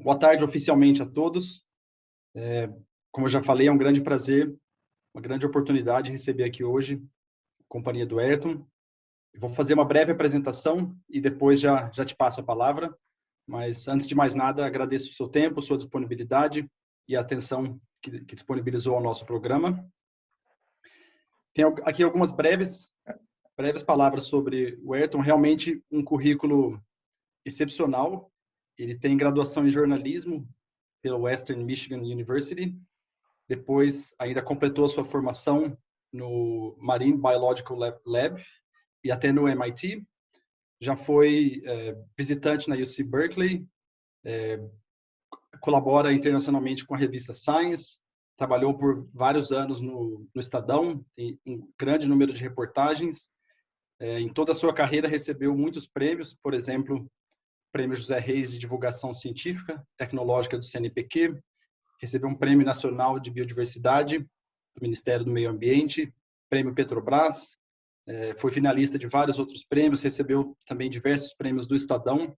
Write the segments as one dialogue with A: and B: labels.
A: boa tarde oficialmente a todos. Como eu já falei, é um grande prazer, uma grande oportunidade receber aqui hoje a companhia do Ayrton. Vou fazer uma breve apresentação e depois já te passo a palavra. Mas, antes de mais nada, agradeço o seu tempo, sua disponibilidade e a atenção que disponibilizou ao nosso programa. Tenho aqui algumas breves palavras sobre o Ayrton. Realmente um currículo excepcional. Ele tem graduação em jornalismo pela Western Michigan University. Depois, ainda completou a sua formação no Marine Biological Lab e até no MIT. Já foi visitante na UC Berkeley, colabora internacionalmente com a revista Science, trabalhou por vários anos no Estadão, tem um grande número de reportagens. Em toda a sua carreira recebeu muitos prêmios, por exemplo, o Prêmio José Reis de Divulgação Científica Tecnológica do CNPq, recebeu um Prêmio Nacional de Biodiversidade do Ministério do Meio Ambiente, Prêmio Petrobras, foi finalista de vários outros prêmios, recebeu também diversos prêmios do Estadão.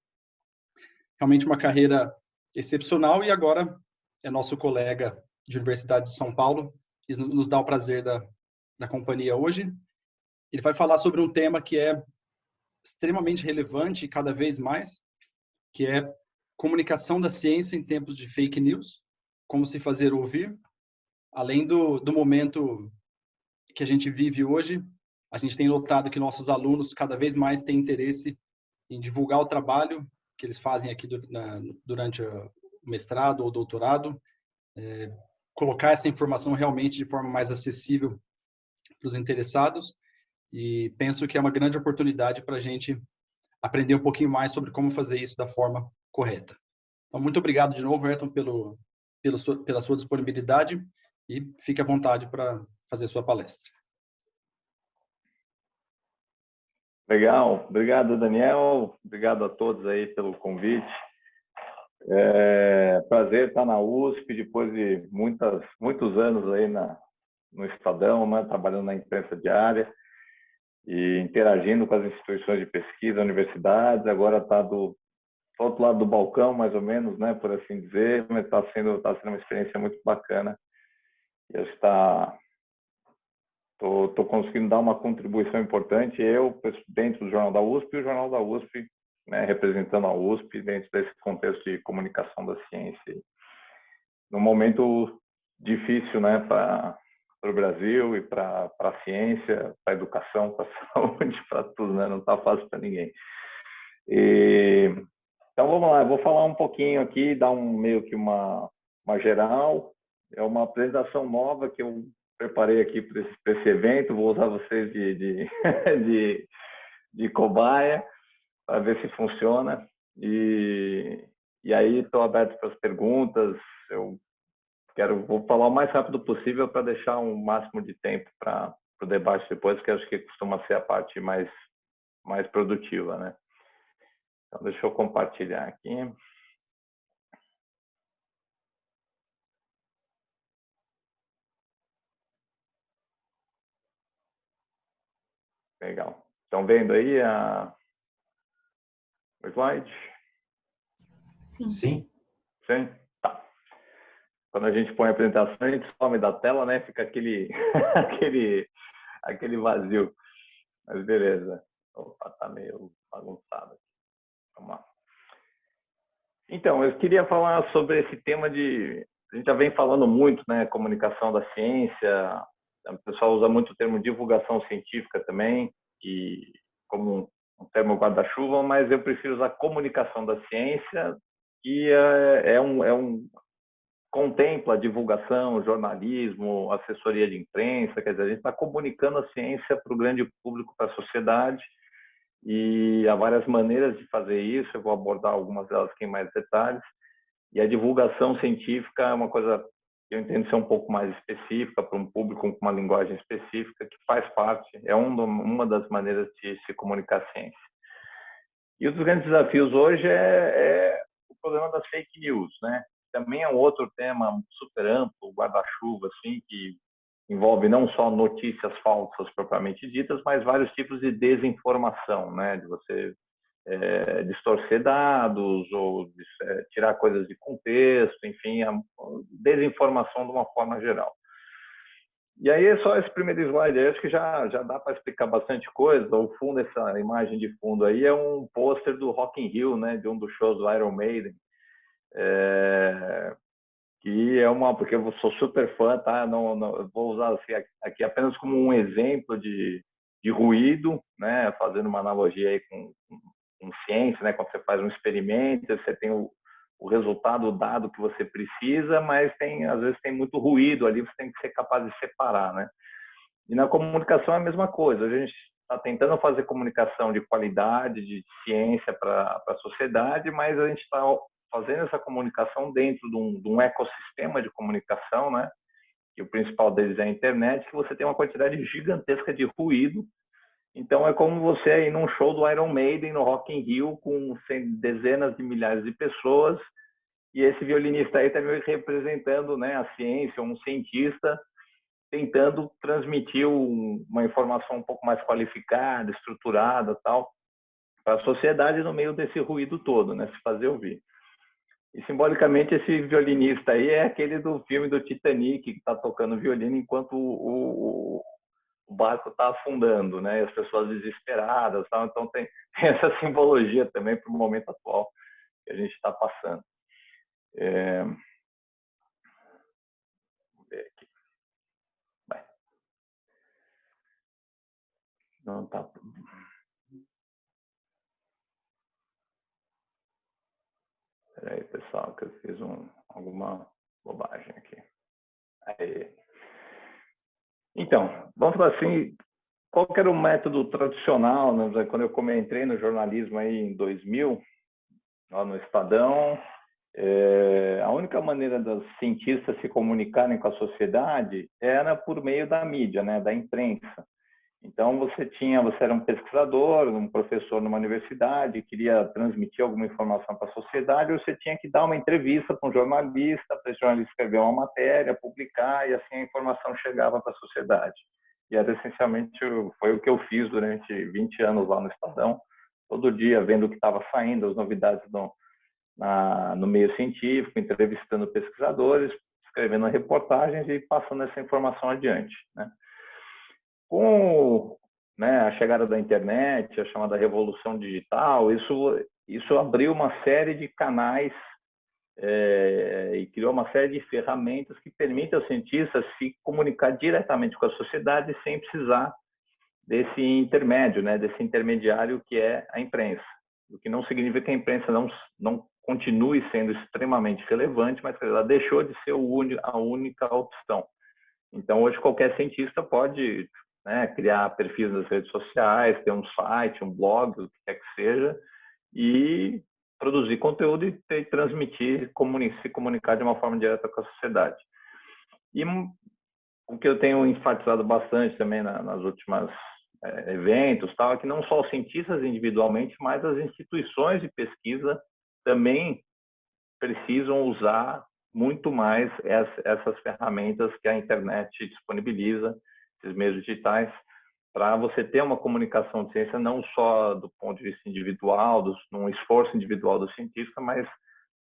A: Realmente uma carreira excepcional e agora é nosso colega de Universidade de São Paulo e nos dá o prazer da companhia hoje. Ele vai falar sobre um tema que é extremamente relevante e cada vez mais, que é comunicação da ciência em tempos de fake news, como se fazer ouvir. Além do momento que a gente vive hoje, a gente tem notado que nossos alunos cada vez mais têm interesse em divulgar o trabalho que eles fazem aqui durante o mestrado ou doutorado, colocar essa informação realmente de forma mais acessível para os interessados, e penso que é uma grande oportunidade para a gente aprender um pouquinho mais sobre como fazer isso da forma correta. Então, muito obrigado de novo, Ayrton, pela sua disponibilidade, e fique à vontade para fazer sua palestra.
B: Legal, obrigado, Daniel, obrigado a todos aí pelo convite. Prazer estar na USP depois de muitos anos aí no Estadão, né, trabalhando na imprensa diária e interagindo com as instituições de pesquisa, universidades. Agora está do outro lado do balcão, mais ou menos, né, por assim dizer, mas está sendo uma experiência muito bacana. E eu estou conseguindo dar uma contribuição importante, eu dentro do Jornal da USP e o Jornal da USP, né, representando a USP dentro desse contexto de comunicação da ciência. Num momento difícil, né, para o Brasil e para a ciência, para a educação, para a saúde, para tudo, né, não está fácil para ninguém. Então vamos lá, eu vou falar um pouquinho aqui, dar meio que uma geral. É uma apresentação nova que eu preparei aqui para esse evento, vou usar vocês de cobaia para ver se funciona. E aí estou aberto para as perguntas. Vou falar o mais rápido possível para deixar um máximo de tempo para o debate depois, que acho que costuma ser a parte mais produtiva, né? Então, deixa eu compartilhar aqui. Legal. Estão vendo aí o slide?
C: Sim.
B: Sim? Tá. Quando a gente põe a apresentação, a gente some da tela, né? Fica aquele vazio. Mas beleza. Opa, tá meio bagunçado. Vamos lá. Então, eu queria falar sobre esse tema a gente já vem falando muito, né? Comunicação da ciência. O pessoal usa muito o termo divulgação científica também, e como um termo guarda-chuva, mas eu prefiro usar comunicação da ciência, que contempla divulgação, jornalismo, assessoria de imprensa. Quer dizer, a gente está comunicando a ciência para o grande público, para a sociedade, e há várias maneiras de fazer isso. Eu vou abordar algumas delas aqui em mais detalhes. E a divulgação científica é uma coisa que eu entendo ser um pouco mais específica, para um público com uma linguagem específica, que faz parte, é uma das maneiras de se comunicar a ciência. E um dos grandes desafios hoje é o problema das fake news, né? Também é um outro tema super amplo, guarda-chuva, assim, que envolve não só notícias falsas propriamente ditas, mas vários tipos de desinformação, né? De você distorcer dados ou tirar coisas de contexto, enfim, a desinformação de uma forma geral. E aí é só esse primeiro slide aí, acho que já dá para explicar bastante coisa. O fundo, essa imagem de fundo aí é um pôster do Rock in Rio, né, de um dos shows do Iron Maiden, que é porque eu sou super fã, tá? Não vou usar assim, aqui apenas como um exemplo de ruído, né, fazendo uma analogia aí com ciência, né, quando você faz um experimento, você tem o resultado, o dado que você precisa, mas às vezes tem muito ruído ali, você tem que ser capaz de separar, né? E na comunicação é a mesma coisa. A gente está tentando fazer comunicação de qualidade, de ciência para a sociedade, mas a gente está fazendo essa comunicação dentro de um ecossistema de comunicação, né? E o principal deles é a internet, que você tem uma quantidade gigantesca de ruído. Então é como você ir num show do Iron Maiden no Rock in Rio com dezenas de milhares de pessoas, e esse violinista aí está me representando, né, a ciência, um cientista tentando transmitir uma informação um pouco mais qualificada, estruturada, tal, para a sociedade no meio desse ruído todo, né, se fazer ouvir. E simbolicamente esse violinista aí é aquele do filme do Titanic, que está tocando violino enquanto o barco está afundando, né? E as pessoas desesperadas, tal. Então tem essa simbologia também para o momento atual que a gente está passando. Vamos ver aqui. Vai. Não tá. Espera aí, pessoal, que eu fiz alguma bobagem aqui. Aí. Então, vamos falar assim, qual que era o método tradicional, né? Quando eu entrei no jornalismo aí em 2000, lá no Estadão, a única maneira dos cientistas se comunicarem com a sociedade era por meio da mídia, né, da imprensa. Então você era um pesquisador, um professor numa universidade, queria transmitir alguma informação para a sociedade, você tinha que dar uma entrevista para um jornalista, para esse jornalista escrever uma matéria, publicar, e assim a informação chegava para a sociedade. E era essencialmente foi o que eu fiz durante 20 anos lá no Estadão, todo dia vendo o que estava saindo, as novidades no meio científico, entrevistando pesquisadores, escrevendo reportagens e passando essa informação adiante, né? Com, né, a chegada da internet, a chamada revolução digital, isso abriu uma série de canais e criou uma série de ferramentas que permitem aos cientistas se comunicar diretamente com a sociedade sem precisar desse intermédio, né, desse intermediário que é a imprensa. O que não significa que a imprensa não continue sendo extremamente relevante, mas que ela deixou de ser a única opção. Então, hoje, qualquer cientista pode, né, criar perfis nas redes sociais, ter um site, um blog, o que quer que seja, e produzir conteúdo e transmitir, se comunicar de uma forma direta com a sociedade. E o que eu tenho enfatizado bastante também nas últimas eventos, tal, é que não só os cientistas individualmente, mas as instituições de pesquisa também precisam usar muito mais essas ferramentas que a internet disponibiliza, esses meios digitais, para você ter uma comunicação de ciência não só do ponto de vista individual, num esforço individual do cientista, mas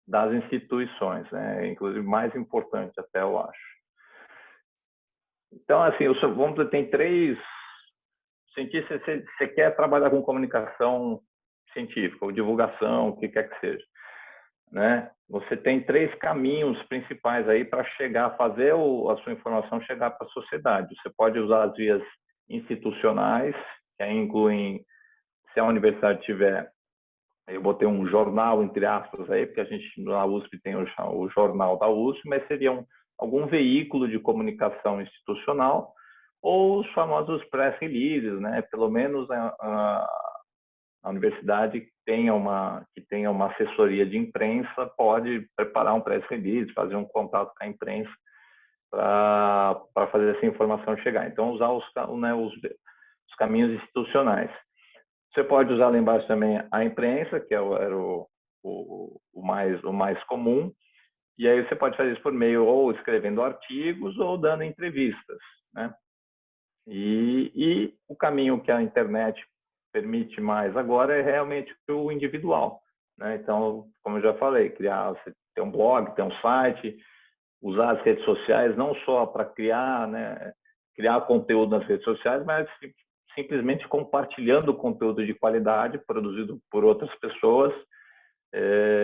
B: das instituições, né? Inclusive mais importante até, eu acho. Então, assim, vamos dizer, tem 3 cientistas, você quer trabalhar com comunicação científica, ou divulgação, o que quer que seja, né? Você tem 3 caminhos principais aí para fazer a sua informação chegar para a sociedade. Você pode usar as vias institucionais, que aí incluem, se a universidade tiver, eu botei um jornal, entre aspas, aí, porque a gente na USP tem o jornal da USP, mas seria algum veículo de comunicação institucional, ou os famosos press releases, né? Pelo menos a universidade que tenha uma assessoria de imprensa pode preparar um press release, fazer um contato com a imprensa para fazer essa informação chegar. Então, usar os caminhos institucionais. Você pode usar lá embaixo também a imprensa, que era o mais comum, e aí você pode fazer isso por meio ou escrevendo artigos ou dando entrevistas, né? E o caminho que a internet permite mais agora é realmente o individual, né? Então, como eu já falei, você ter um blog, ter um site, usar as redes sociais não só para criar, né, criar conteúdo nas redes sociais, mas simplesmente compartilhando conteúdo de qualidade produzido por outras pessoas.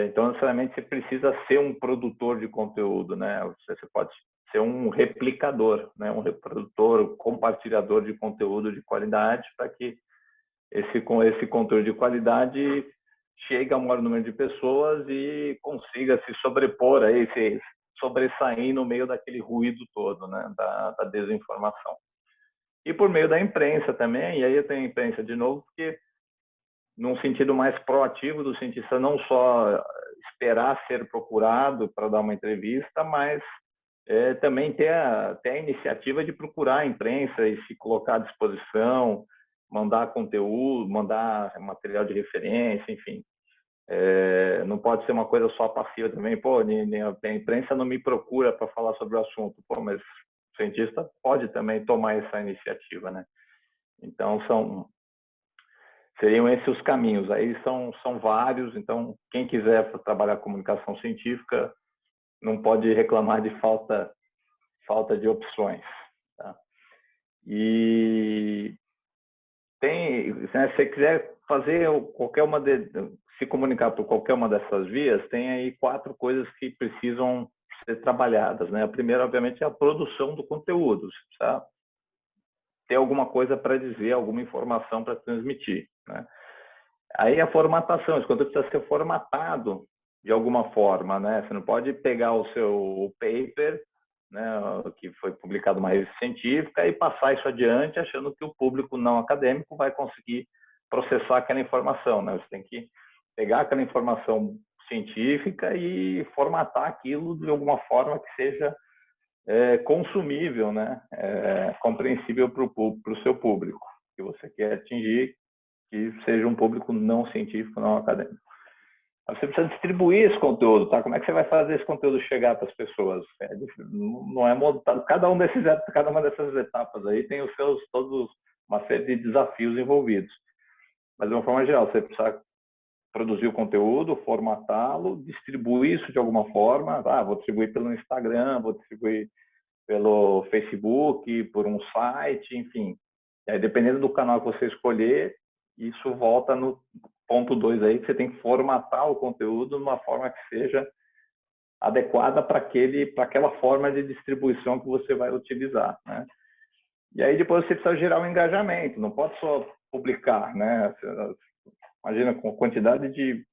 B: Então, necessariamente, você precisa ser um produtor de conteúdo, né? Você pode ser um replicador, né? Um reprodutor, compartilhador de conteúdo de qualidade para que com esse conteúdo de qualidade chegue a um maior número de pessoas e consiga se sobrepor aí, se sobressair no meio daquele ruído todo, né? Da desinformação. E por meio da imprensa também, e aí eu tenho a imprensa de novo, porque num sentido mais proativo do cientista não só esperar ser procurado para dar uma entrevista, mas também ter a iniciativa de procurar a imprensa e se colocar à disposição, mandar conteúdo, mandar material de referência, enfim. Não pode ser uma coisa só passiva também. Pô, a imprensa não me procura para falar sobre o assunto. Pô, mas o cientista pode também tomar essa iniciativa, né? Então, seriam esses os caminhos. Aí são vários, então quem quiser trabalhar comunicação científica não pode reclamar de falta de opções. Tá? E se você quiser fazer se comunicar por qualquer uma dessas vias, tem aí 4 coisas que precisam ser trabalhadas, né? A primeira, obviamente, é a produção do conteúdo. Você precisa ter alguma coisa para dizer, alguma informação para transmitir, né? Aí a formatação, esse conteúdo precisa ser formatado de alguma forma, né? Você não pode pegar o seu paper, né, que foi publicado numa revista científica, e passar isso adiante achando que o público não acadêmico vai conseguir processar aquela informação, né? Você tem que pegar aquela informação científica e formatar aquilo de alguma forma que seja consumível, né? Compreensível para o seu público que você quer atingir, que seja um público não científico, não acadêmico. Você precisa distribuir esse conteúdo, tá? Como é que você vai fazer esse conteúdo chegar para as pessoas? Não é montado. Cada uma dessas etapas aí tem todos uma série de desafios envolvidos. Mas de uma forma geral, você precisa produzir o conteúdo, formatá-lo, distribuir isso de alguma forma. Vou distribuir pelo Instagram, vou distribuir pelo Facebook, por um site, enfim. E aí, dependendo do canal que você escolher, isso volta no ponto 2 aí, que você tem que formatar o conteúdo de uma forma que seja adequada para aquela forma de distribuição que você vai utilizar, né? E aí depois você precisa gerar um engajamento, não pode só publicar, né? Imagina, com a quantidade de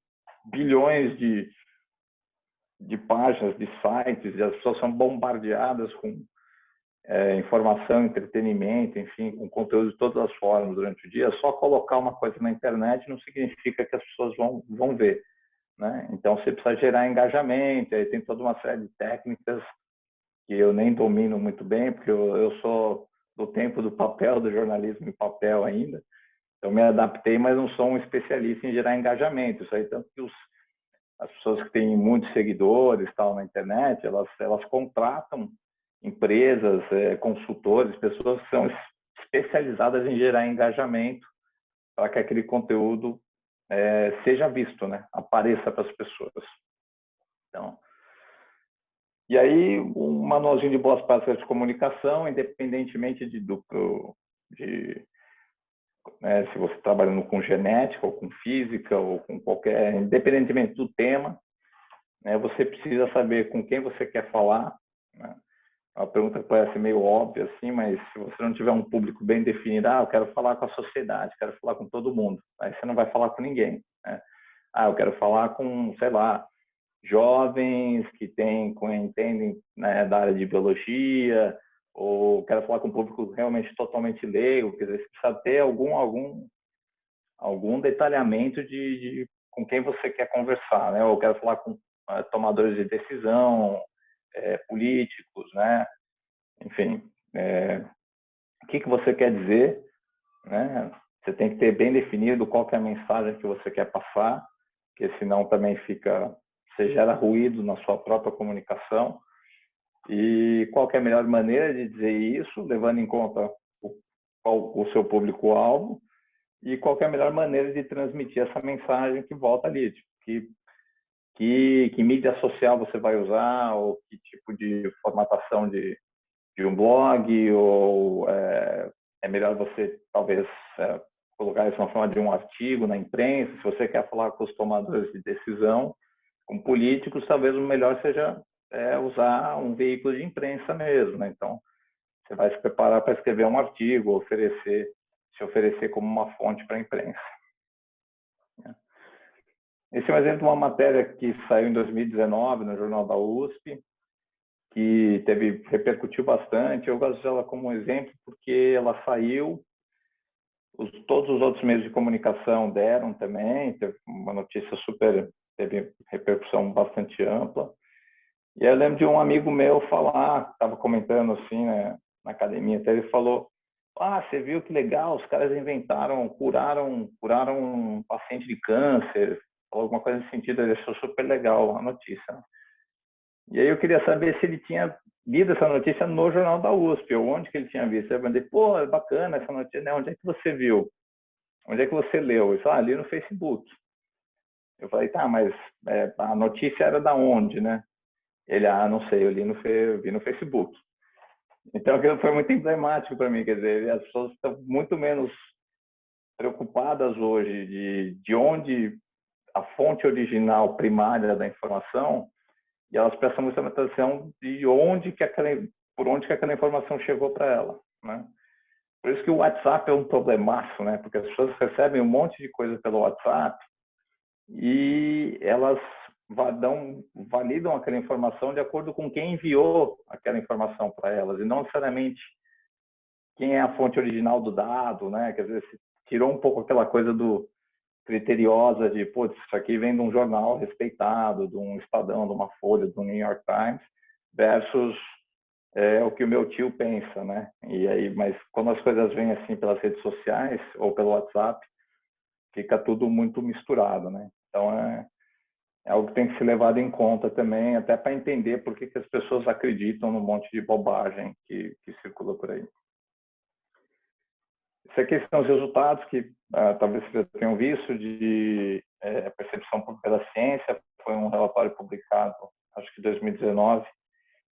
B: bilhões de páginas, de sites, e as pessoas são bombardeadas com informação, entretenimento, enfim, com conteúdo de todas as formas durante o dia. Só colocar uma coisa na internet não significa que as pessoas vão ver, né? Então você precisa gerar engajamento. Aí tem toda uma série de técnicas que eu nem domino muito bem, porque eu sou do tempo do papel, do jornalismo em papel ainda. Então me adaptei, mas não sou um especialista em gerar engajamento. Isso aí, tanto que as pessoas que têm muitos seguidores tal na internet, elas contratam empresas, consultores, pessoas que são especializadas em gerar engajamento para que aquele conteúdo seja visto, né? Apareça para as pessoas. Então, e aí um manualzinho de boas práticas de comunicação, independentemente se você está trabalhando com genética ou com física ou com independentemente do tema, né? Você precisa saber com quem você quer falar, né? É uma pergunta que parece meio óbvia, assim, mas se você não tiver um público bem definido, eu quero falar com a sociedade, quero falar com todo mundo, aí você não vai falar com ninguém, né? Eu quero falar com, sei lá, jovens que entendem, né, da área de biologia, ou quero falar com um público realmente totalmente leigo, quer dizer, você precisa ter algum detalhamento de com quem você quer conversar, né? Ou quero falar com tomadores de decisão, políticos, né? Enfim, o que você quer dizer, né? Você tem que ter bem definido qual que é a mensagem que você quer passar, porque senão também você gera ruído na sua própria comunicação. E qual que é a melhor maneira de dizer isso, levando em conta o seu público-alvo, e qual que é a melhor maneira de transmitir essa mensagem que volta ali, tipo, que mídia social você vai usar, ou que tipo de formatação de um blog, ou é melhor você, talvez, colocar isso na forma de um artigo na imprensa. Se você quer falar com os tomadores de decisão, com políticos, talvez o melhor seja usar um veículo de imprensa mesmo, né? Então, você vai se preparar para escrever um artigo, se oferecer como uma fonte para a imprensa. Esse é um exemplo de uma matéria que saiu em 2019 no Jornal da USP, que repercutiu bastante. Eu gosto dela como um exemplo porque ela saiu, todos os outros meios de comunicação deram também, teve uma notícia teve repercussão bastante ampla. E eu lembro de um amigo meu falar, estava comentando assim, né, na academia, até ele falou: você viu que legal, os caras curaram um paciente de câncer, ou alguma coisa nesse sentido. Ele achou super legal a notícia, né? E aí eu queria saber se ele tinha lido essa notícia no Jornal da USP, ou onde que ele tinha visto. Eu falei: pô, é bacana essa notícia, né? Onde é que você viu? Onde é que você leu? Ele falou: li no Facebook. Eu falei: tá, mas a notícia era da onde, né? Ele: não sei, eu vi no Facebook. Então aquilo foi muito emblemático para mim, quer dizer, as pessoas estão muito menos preocupadas hoje de onde a fonte original primária da informação, e elas prestam muita atenção por onde que aquela informação chegou para ela, né? Por isso que o WhatsApp é um problemaço, né? Porque as pessoas recebem um monte de coisa pelo WhatsApp e elas validam aquela informação de acordo com quem enviou aquela informação para elas, e não necessariamente quem é a fonte original do dado, né? Quer dizer, se tirou um pouco aquela coisa do criteriosa de, putz, isso aqui vem de um jornal respeitado, de um Estadão, de uma Folha, do New York Times, versus o que o meu tio pensa, né? E aí, mas quando as coisas vêm assim pelas redes sociais ou pelo WhatsApp, fica tudo muito misturado, né? Então é algo que tem que ser levado em conta também, até para entender por que as pessoas acreditam num monte de bobagem que circula por aí. Isso aqui são os resultados que talvez vocês já tenham visto de percepção pública da ciência. Foi um relatório publicado, acho que em 2019,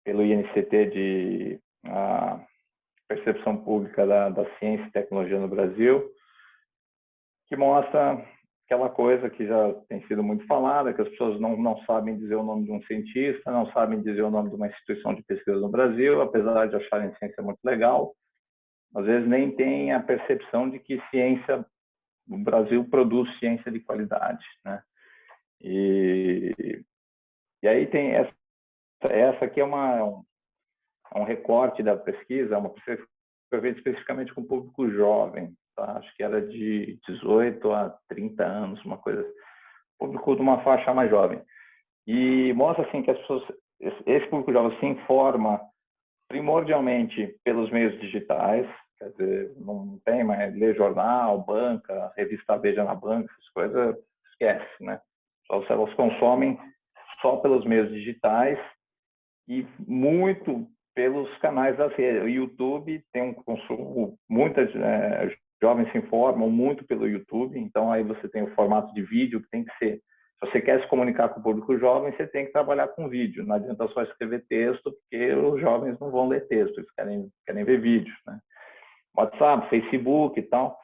B: pelo INCT, de percepção pública da ciência e tecnologia no Brasil, que mostra aquela coisa que já tem sido muito falada, que as pessoas não sabem dizer o nome de um cientista, não sabem dizer o nome de uma instituição de pesquisa no Brasil, apesar de acharem ciência muito legal. Às vezes nem tem a percepção de que o Brasil produz ciência de qualidade, né? E aí tem essa aqui é um recorte da pesquisa, uma pesquisa que foi feita especificamente com o público jovem, tá? Acho que era de 18 a 30 anos, uma coisa, público de uma faixa mais jovem. E mostra assim que as pessoas, esse público jovem se informa primordialmente pelos meios digitais, quer dizer, não tem mais ler jornal, banca, revista Veja na banca, essas coisas, esquece, né? Elas consomem só pelos meios digitais e muito pelos canais da rede. O YouTube tem um consumo, muitas jovens se informam muito pelo YouTube, então aí você tem o formato de vídeo que tem que ser. Se você quer se comunicar com o público jovem, você tem que trabalhar com vídeo. Não adianta só escrever texto, porque os jovens não vão ler texto, eles querem ver vídeos, né? WhatsApp, Facebook e tal.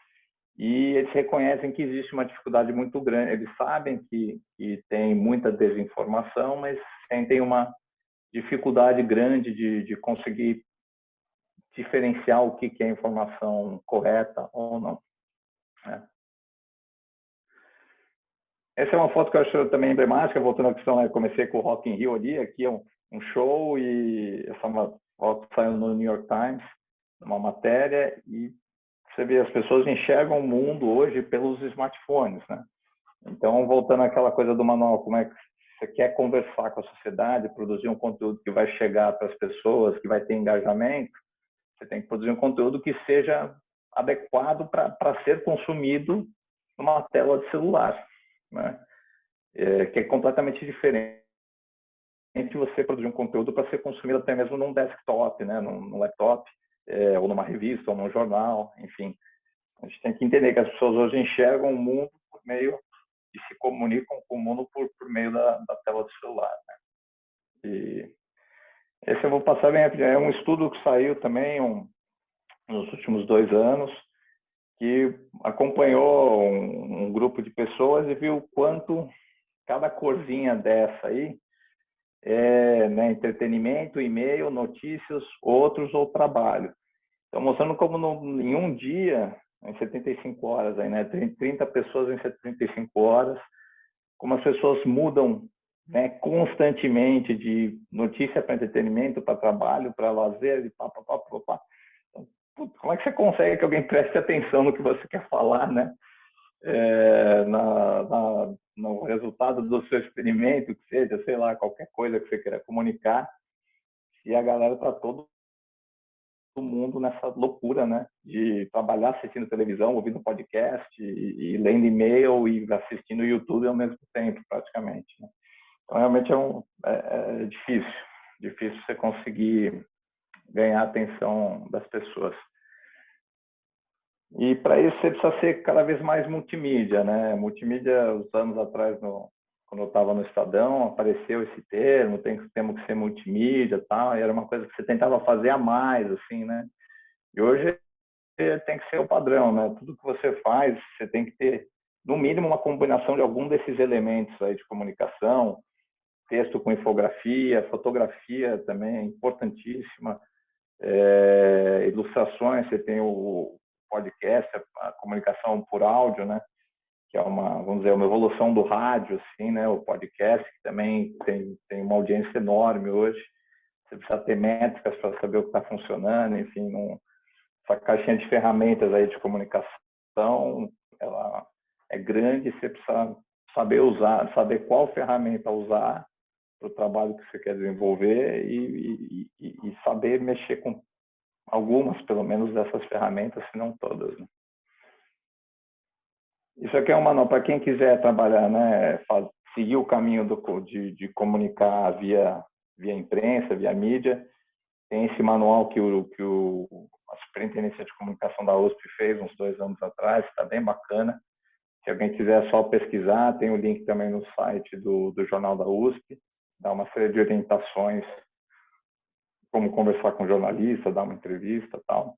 B: E eles reconhecem que existe uma dificuldade muito grande. Eles sabem que tem muita desinformação, mas sentem uma dificuldade grande de conseguir diferenciar o que é informação correta ou não, né? Essa é uma foto que eu acho também emblemática, voltando à questão, né? Comecei com o Rock in Rio ali, aqui é um show, e essa é uma foto que saiu no New York Times, uma matéria, e você vê, as pessoas enxergam o mundo hoje pelos smartphones, né? Então, voltando àquela coisa do manual, como é que você quer conversar com a sociedade, produzir um conteúdo que vai chegar para as pessoas, que vai ter engajamento, você tem que produzir um conteúdo que seja adequado para ser consumido numa tela de celular, né? Que é completamente diferente de você produzir um conteúdo para ser consumido até mesmo num desktop, né? Num laptop, ou numa revista, ou num jornal, enfim. A gente tem que entender que as pessoas hoje enxergam o mundo por meio e se comunicam com o mundo por meio da tela do celular, né? E esse eu vou passar bem rapidinho. É um estudo que saiu também nos últimos 2 anos, que acompanhou um grupo de pessoas e viu quanto cada corzinha dessa aí é, né, entretenimento, e-mail, notícias, outros ou trabalho. Então, mostrando como em um dia, em 75 horas, aí, né, 30 pessoas em 75 horas, como as pessoas mudam, né, constantemente de notícia para entretenimento, para trabalho, para lazer, e pá, pá, pá, pá, pá. Então, como é que você consegue que alguém preste atenção no que você quer falar, né? No resultado do seu experimento, que seja, sei lá, qualquer coisa que você queira comunicar, e a galera está todo mundo nessa loucura, né, de trabalhar assistindo televisão, ouvindo podcast e lendo e-mail e assistindo YouTube ao mesmo tempo, praticamente, né? Então, realmente é difícil você conseguir ganhar a atenção das pessoas. E para isso você precisa ser cada vez mais multimídia, né? Multimídia, uns anos atrás, quando eu estava no Estadão, apareceu esse termo, temos que ser multimídia, tal, e era uma coisa que você tentava fazer a mais, assim, né? E hoje tem que ser o padrão, né? Tudo que você faz, você tem que ter, no mínimo, uma combinação de algum desses elementos aí de comunicação, texto com infografia, fotografia também é importantíssima, ilustrações, você tem o podcast, a comunicação por áudio, né? Que é vamos dizer, uma evolução do rádio, assim, né? O podcast, que também tem uma audiência enorme hoje. Você precisa ter métricas para saber o que está funcionando, enfim, essa caixinha de ferramentas aí de comunicação, ela é grande, você precisa saber usar, saber qual ferramenta usar para o trabalho que você quer desenvolver e saber mexer com algumas, pelo menos, dessas ferramentas, se não todas, né? Isso aqui é um manual para quem quiser trabalhar, né, seguir o caminho de comunicar via imprensa, via mídia. Tem esse manual que a Superintendência de Comunicação da USP fez uns 2 anos atrás, está bem bacana. Se alguém quiser só pesquisar, tem o link também no site do Jornal da USP, dá uma série de orientações, como conversar com jornalista, dar uma entrevista e tal.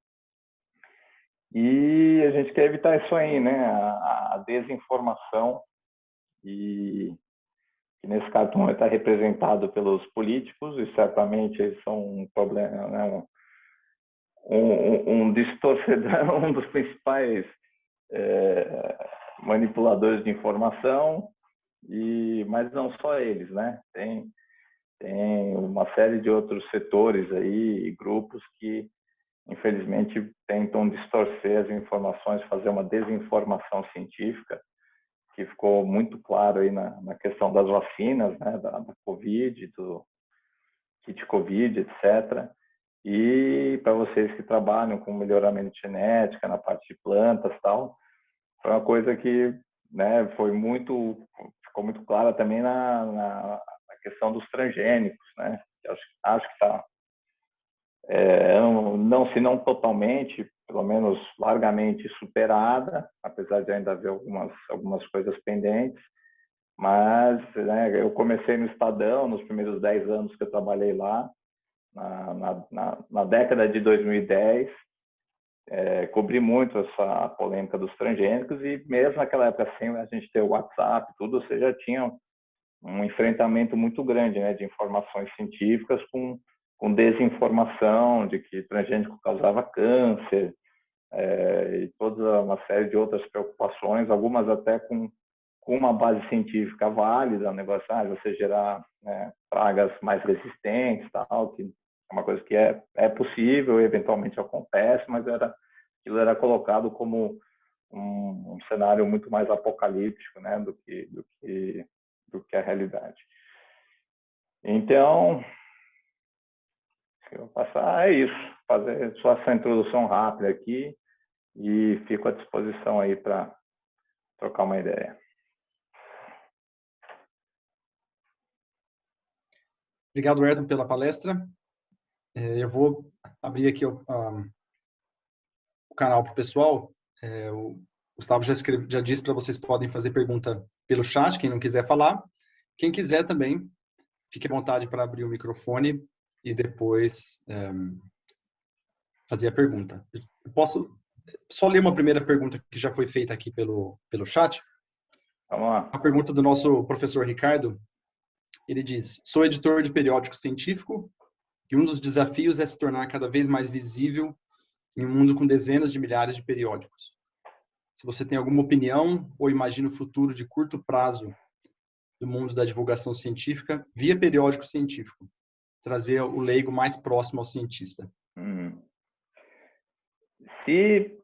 B: E a gente quer evitar isso aí, né? A desinformação, e que nesse caso está representado pelos políticos, e certamente eles são um problema, né? Um distorcedor, um dos principais manipuladores de informação, mas não só eles, né? Tem uma série de outros setores aí, grupos que infelizmente tentam distorcer as informações, fazer uma desinformação científica, que ficou muito claro aí na questão das vacinas, né, da Covid, do kit Covid, etc. E para vocês que trabalham com melhoramento de genética, na parte de plantas e tal, foi uma coisa que, né, ficou muito clara também na questão dos transgênicos, né? Acho que está, se não totalmente, pelo menos largamente superada, apesar de ainda haver algumas coisas pendentes. Mas, né, eu comecei no Estadão nos primeiros 10 anos que eu trabalhei lá, na década de 2010, cobri muito essa polêmica dos transgênicos, e mesmo naquela época, sem a gente ter o WhatsApp, tudo, você já tinha um enfrentamento muito grande, né, de informações científicas com desinformação de que transgênico causava câncer, e toda uma série de outras preocupações, algumas até com uma base científica válida, o negócio, você gerar, né, pragas mais resistentes, tal, que é uma coisa que é possível, eventualmente acontece, mas aquilo era colocado como um cenário muito mais apocalíptico, né, do que a realidade. Então, eu vou passar, é isso, fazer só essa introdução rápida aqui, e fico à disposição aí para trocar uma ideia.
A: Obrigado, Ayrton, pela palestra. Eu vou abrir aqui o canal para o pessoal. O Gustavo já disse para vocês podem fazer pergunta pelo chat, quem não quiser falar. Quem quiser também, fique à vontade para abrir o microfone e depois fazer a pergunta. Eu posso só ler uma primeira pergunta que já foi feita aqui pelo chat?
B: Vamos lá.
A: A pergunta do nosso professor Ricardo. Ele diz: sou editor de periódico científico e um dos desafios é se tornar cada vez mais visível em um mundo com dezenas de milhares de periódicos. Se você tem alguma opinião ou imagina o futuro de curto prazo do mundo da divulgação científica via periódico científico, trazer o leigo mais próximo ao cientista.
B: Se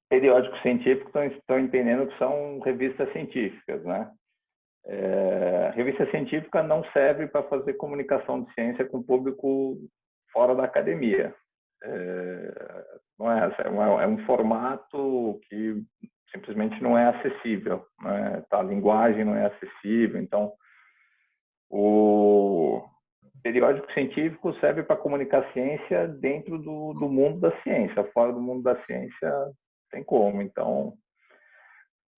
B: periódicos científicos estão entendendo que são revistas científicas, né? Revista científica não serve para fazer comunicação de ciência com o público fora da academia. Não é um formato que simplesmente não é acessível, né? A linguagem não é acessível. Então, o periódico científico serve para comunicar ciência dentro do mundo da ciência. Fora do mundo da ciência, tem como. Então,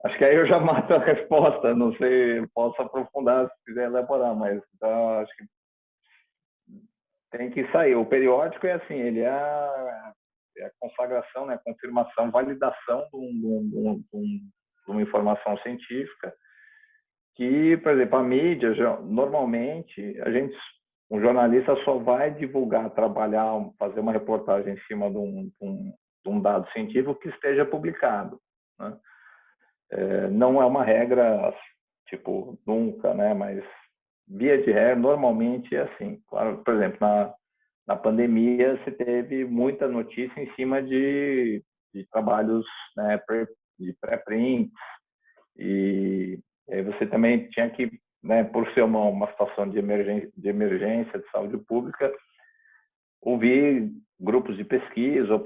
B: acho que aí eu já mato a resposta. Não sei, posso aprofundar se quiser elaborar, mas então, acho que tem que sair. O periódico é assim, ele é a consagração, né, a confirmação, validação de uma informação científica que, por exemplo, a mídia, normalmente, um jornalista só vai divulgar, trabalhar, fazer uma reportagem em cima de um dado científico que esteja publicado, né? Não é uma regra, tipo, nunca, né? Mas, via de regra, normalmente é assim. Claro, por exemplo, na pandemia, você teve muita notícia em cima de trabalhos, né, de pré-prints, e aí você também tinha que, né, por ser uma situação de emergência de saúde pública, ouvir grupos de pesquisa ou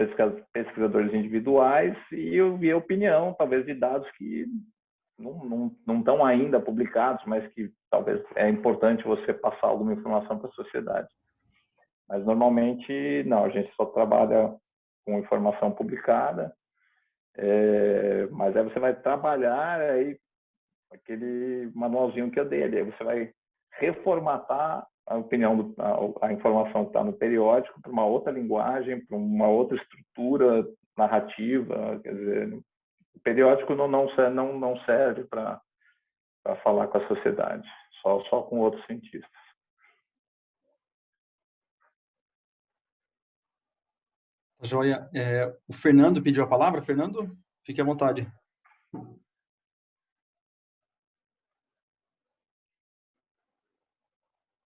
B: pesquisadores individuais e ouvir a opinião, talvez, de dados que não estão ainda publicados, mas que talvez é importante você passar alguma informação para a sociedade. Mas, normalmente, não, a gente só trabalha com informação publicada, mas aí você vai trabalhar aí aquele manualzinho que eu dei ali, aí você vai reformatar a opinião, a informação que está no periódico para uma outra linguagem, para uma outra estrutura narrativa. Quer dizer, o periódico não serve para falar com a sociedade, só com outros cientistas.
A: Joia. O Fernando pediu a palavra. Fernando, fique à vontade.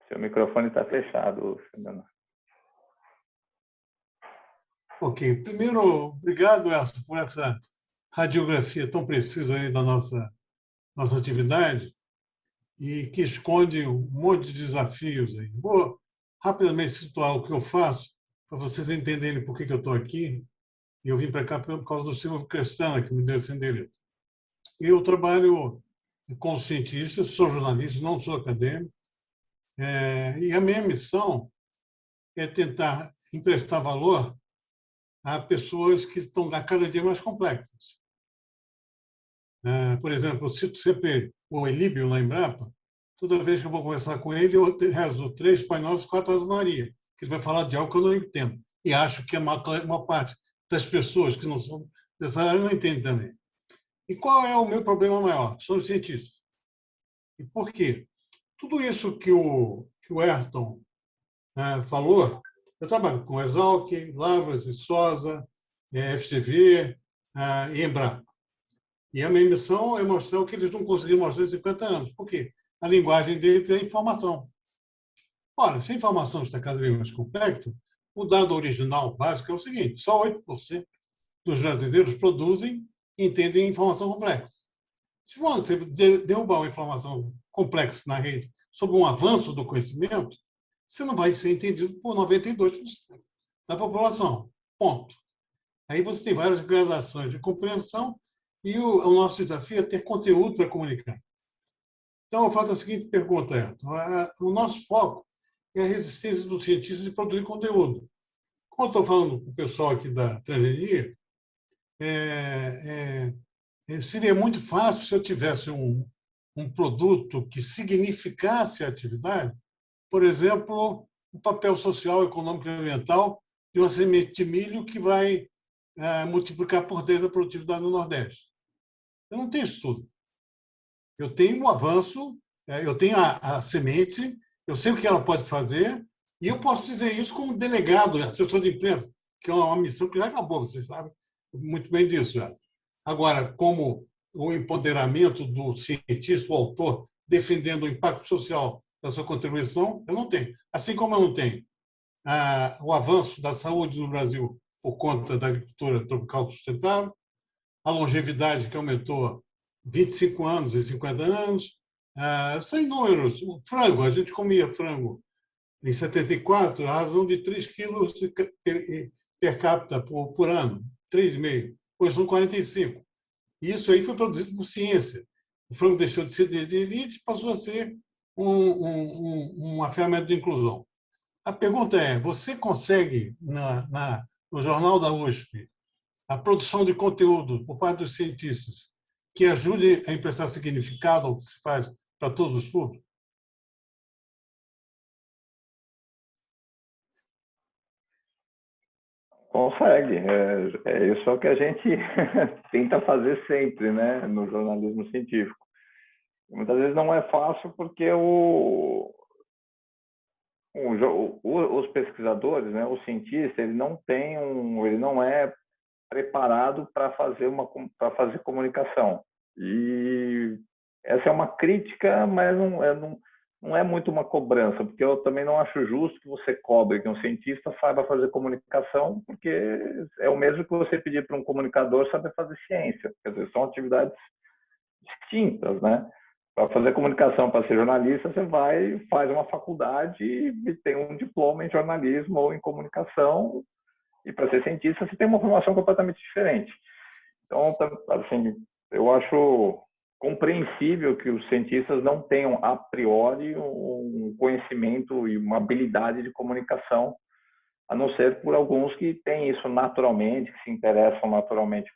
B: Seu microfone está fechado, Fernando.
C: Ok. Primeiro, obrigado, Elcio, por essa radiografia tão precisa aí da nossa atividade e que esconde um monte de desafios aí. Vou rapidamente situar o que eu faço para vocês entenderem por que eu estou aqui. Eu vim para cá por causa do Silvio Crestana, que me deu esse endereço. Eu trabalho com cientistas, sou jornalista, não sou acadêmico, e a minha missão é tentar emprestar valor a pessoas que estão a cada dia mais complexas. Por exemplo, eu cito sempre o Elíbio, lá em Embrapa. Toda vez que eu vou conversar com ele, eu rezo 3 Pai Nosso e 4 Ave Maria, que ele vai falar de algo que eu não entendo. E acho que uma parte das pessoas que não são dessa área não entende também. E qual é o meu problema maior? São os cientistas. E por quê? Tudo isso que o Ayrton falou, eu trabalho com Exalc, Lavras, Viçosa, FCV e Embrapa. E a minha missão é mostrar o que eles não conseguiram mostrar em 50 anos. Por quê? A linguagem deles é informação. Ora, se a informação está cada vez mais complexa, o dado original básico é o seguinte: só 8% dos brasileiros produzem e entendem informação complexa. Se você derrubar uma informação complexa na rede sobre um avanço do conhecimento, você não vai ser entendido por 92% da população. Ponto. Aí você tem várias gradações de compreensão e o nosso desafio é ter conteúdo para comunicar. Então, eu faço a seguinte pergunta, Ayrton. O nosso foco é a resistência dos cientistas de produzir conteúdo. Como eu estou falando com o pessoal aqui da transgenia, seria muito fácil se eu tivesse um produto que significasse a atividade, por exemplo, o papel social, econômico e ambiental de uma semente de milho que vai multiplicar por 10 a produtividade no Nordeste. Eu não tenho isso tudo. Eu tenho um avanço, eu tenho a semente, eu sei o que ela pode fazer, e eu posso dizer isso como delegado, assessor de imprensa, que é uma missão que já acabou, vocês sabem muito bem disso já. Agora, como o empoderamento do cientista, o autor, defendendo o impacto social da sua contribuição, eu não tenho. Assim como eu não tenho o avanço da saúde no Brasil por conta da agricultura tropical sustentável, a longevidade que aumentou 25 anos e 50 anos, são inúmeros. O frango, a gente comia frango em 74, a razão de 3 quilos per capita por ano, 3,5. Hoje são 45. E isso aí foi produzido por ciência. O frango deixou de ser de elite e passou a ser uma ferramenta de inclusão. A pergunta é, você consegue, no Jornal da USP, a produção de conteúdo por parte dos cientistas que ajude a emprestar significado ao que se faz para todos os públicos?
B: Consegue. Isso é o que a gente tenta fazer sempre, né, no jornalismo científico. Muitas vezes não é fácil porque os pesquisadores, né, o cientista, ele não é preparado para fazer comunicação. E essa é uma crítica, mas não é muito uma cobrança, porque eu também não acho justo que você cobre que um cientista saiba fazer comunicação, porque é o mesmo que você pedir para um comunicador saber fazer ciência. Quer dizer, são atividades distintas, né? Para fazer comunicação, para ser jornalista, você vai, faz uma faculdade e tem um diploma em jornalismo ou em comunicação, e para ser cientista você tem uma formação completamente diferente. Então, assim, eu acho compreensível que os cientistas não tenham a priori um conhecimento e uma habilidade de comunicação, a não ser por alguns que têm isso naturalmente, que se interessam naturalmente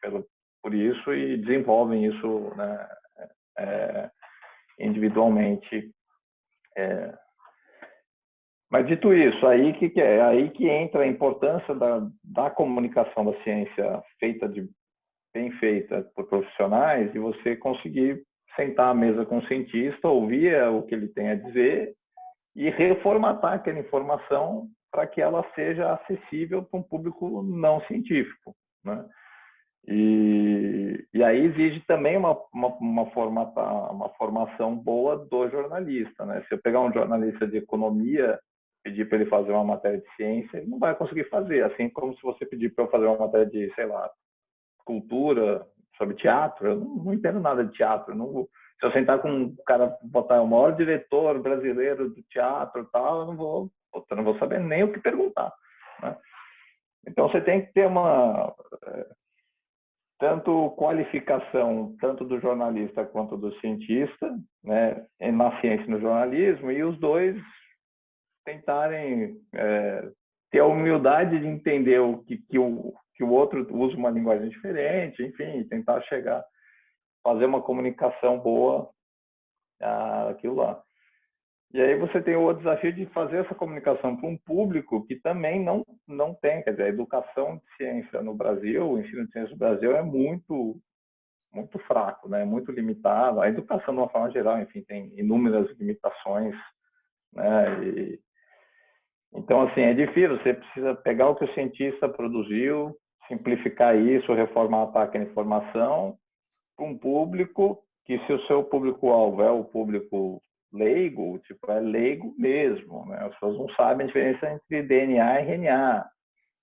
B: por isso e desenvolvem isso, né, individualmente. Mas dito isso, aí que entra a importância da comunicação da ciência bem feita por profissionais, e você conseguir sentar à mesa com o cientista, ouvir o que ele tem a dizer e reformatar aquela informação para que ela seja acessível para um público não científico, né? E aí exige também uma formação boa do jornalista, né? Se eu pegar um jornalista de economia, pedir para ele fazer uma matéria de ciência, ele não vai conseguir fazer, assim como se você pedir para eu fazer uma matéria de, sei lá, cultura, sobre teatro, eu não entendo nada de teatro. Se eu sentar com um cara, botar o maior diretor brasileiro do teatro e tal, eu não vou saber nem o que perguntar, né? Então você tem que ter tanto qualificação, tanto do jornalista quanto do cientista, né, na ciência e no jornalismo, e os dois tentarem ter a humildade de entender que o outro usa uma linguagem diferente, enfim, tentar fazer uma comunicação boa aquilo lá. E aí você tem o outro desafio de fazer essa comunicação para um público que também não tem, quer dizer, a educação de ciência no Brasil, o ensino de ciência no Brasil é muito, muito fraco, né? Muito limitado. A educação, de uma forma geral, enfim, tem inúmeras limitações, né? Então, assim, é difícil. Você precisa pegar o que o cientista produziu, simplificar isso, reformatar aquela informação para um público que, se o seu público-alvo é o público leigo, tipo, é leigo mesmo, né? As pessoas não sabem a diferença entre DNA e RNA,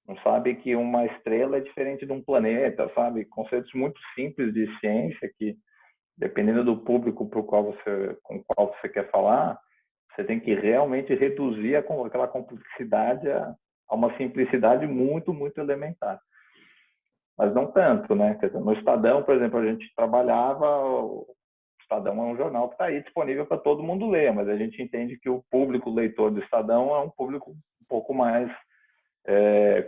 B: não sabem que uma estrela é diferente de um planeta, sabe? Conceitos muito simples de ciência que, dependendo do público com o qual você quer falar, você tem que realmente reduzir aquela complexidade a uma simplicidade muito, muito elementar. Mas não tanto, né? Quer dizer, no Estadão, por exemplo, a gente trabalhava... O Estadão é um jornal que está aí disponível para todo mundo ler, mas a gente entende que o público leitor do Estadão é um público um pouco mais...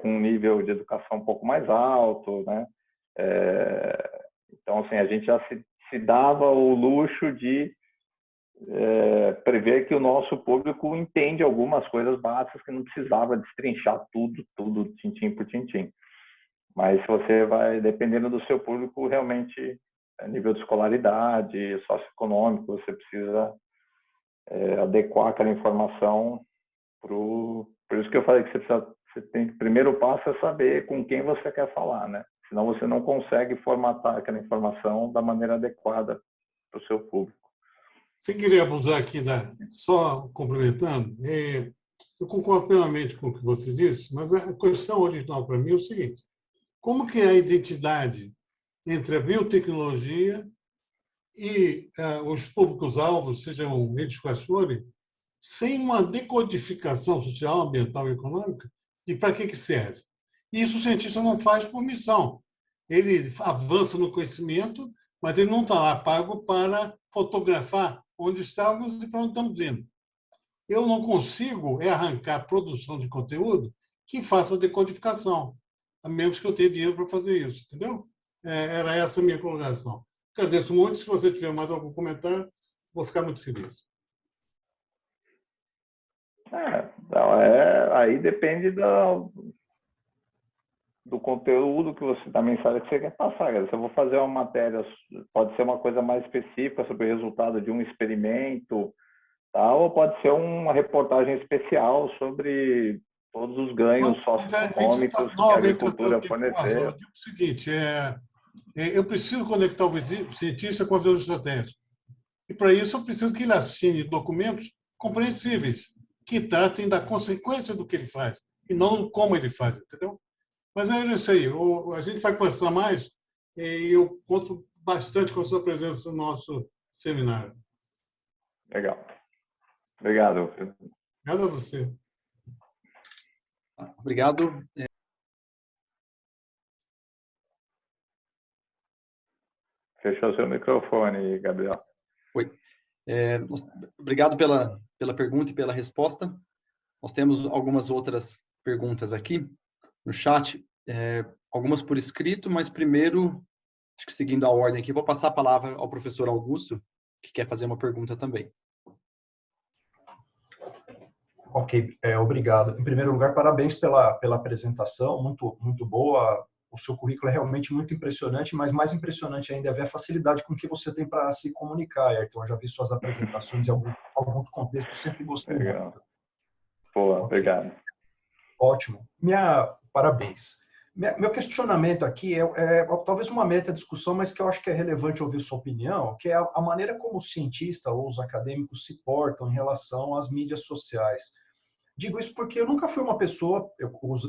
B: com um nível de educação um pouco mais alto, né? Então, assim, a gente já se dava o luxo de prever que o nosso público entende algumas coisas básicas que não precisava destrinchar tudo, tintim por tintim. Mas se você vai, dependendo do seu público, realmente, nível de escolaridade, socioeconômico, você precisa adequar aquela informação por isso que eu falei que você tem que, o primeiro passo é saber com quem você quer falar, né? Senão você não consegue formatar aquela informação da maneira adequada para o seu público.
C: Sem querer abusar aqui, só complementando, eu concordo plenamente com o que você disse, mas a questão original para mim é o seguinte: como que é a identidade entre a biotecnologia e os públicos-alvos, sejam eles quais forem, sem uma decodificação social, ambiental e econômica, e para que serve? Isso o cientista não faz por missão. Ele avança no conhecimento, mas ele não está lá pago para fotografar onde estamos e para onde estamos indo. Eu não consigo arrancar a produção de conteúdo que faça a decodificação, a menos que eu tenha dinheiro para fazer isso, entendeu? Era essa a minha colocação. Agradeço muito. Se você tiver mais algum comentário, vou ficar muito feliz.
B: Aí depende do conteúdo que você, da mensagem que você quer passar. Se eu vou fazer uma matéria, pode ser uma coisa mais específica sobre o resultado de um experimento, tá? Ou pode ser uma reportagem especial sobre todos os ganhos socioeconômicos que a agricultura forneceu.
C: Eu digo o seguinte, eu preciso conectar o cientista com a visão estratégica. E, para isso, eu preciso que ele assine documentos compreensíveis, que tratem da consequência do que ele faz, e não como ele faz, entendeu? Mas é isso aí. A gente vai conversar mais e eu conto bastante com a sua presença no nosso seminário.
B: Legal. Obrigado.
C: Obrigado a você.
A: Obrigado.
B: Fechou seu microfone, Gabriel.
A: Oi. Obrigado pela pergunta e pela resposta. Nós temos algumas outras perguntas aqui no chat, algumas por escrito, mas primeiro, acho que seguindo a ordem aqui, vou passar a palavra ao professor Augusto, que quer fazer uma pergunta também.
D: Ok, obrigado. Em primeiro lugar, parabéns pela apresentação, muito boa. O seu currículo é realmente muito impressionante, mas mais impressionante ainda é ver a facilidade com que você tem para se comunicar, Ayrton. Eu já vi suas apresentações em alguns contextos, sempre gostei muito.
B: Boa, okay. Obrigado.
D: Ótimo. Parabéns. Meu questionamento aqui é talvez uma meta-discussão, mas que eu acho que é relevante ouvir sua opinião, que é a maneira como o cientista ou os acadêmicos se portam em relação às mídias sociais. Digo isso porque eu nunca fui uma pessoa,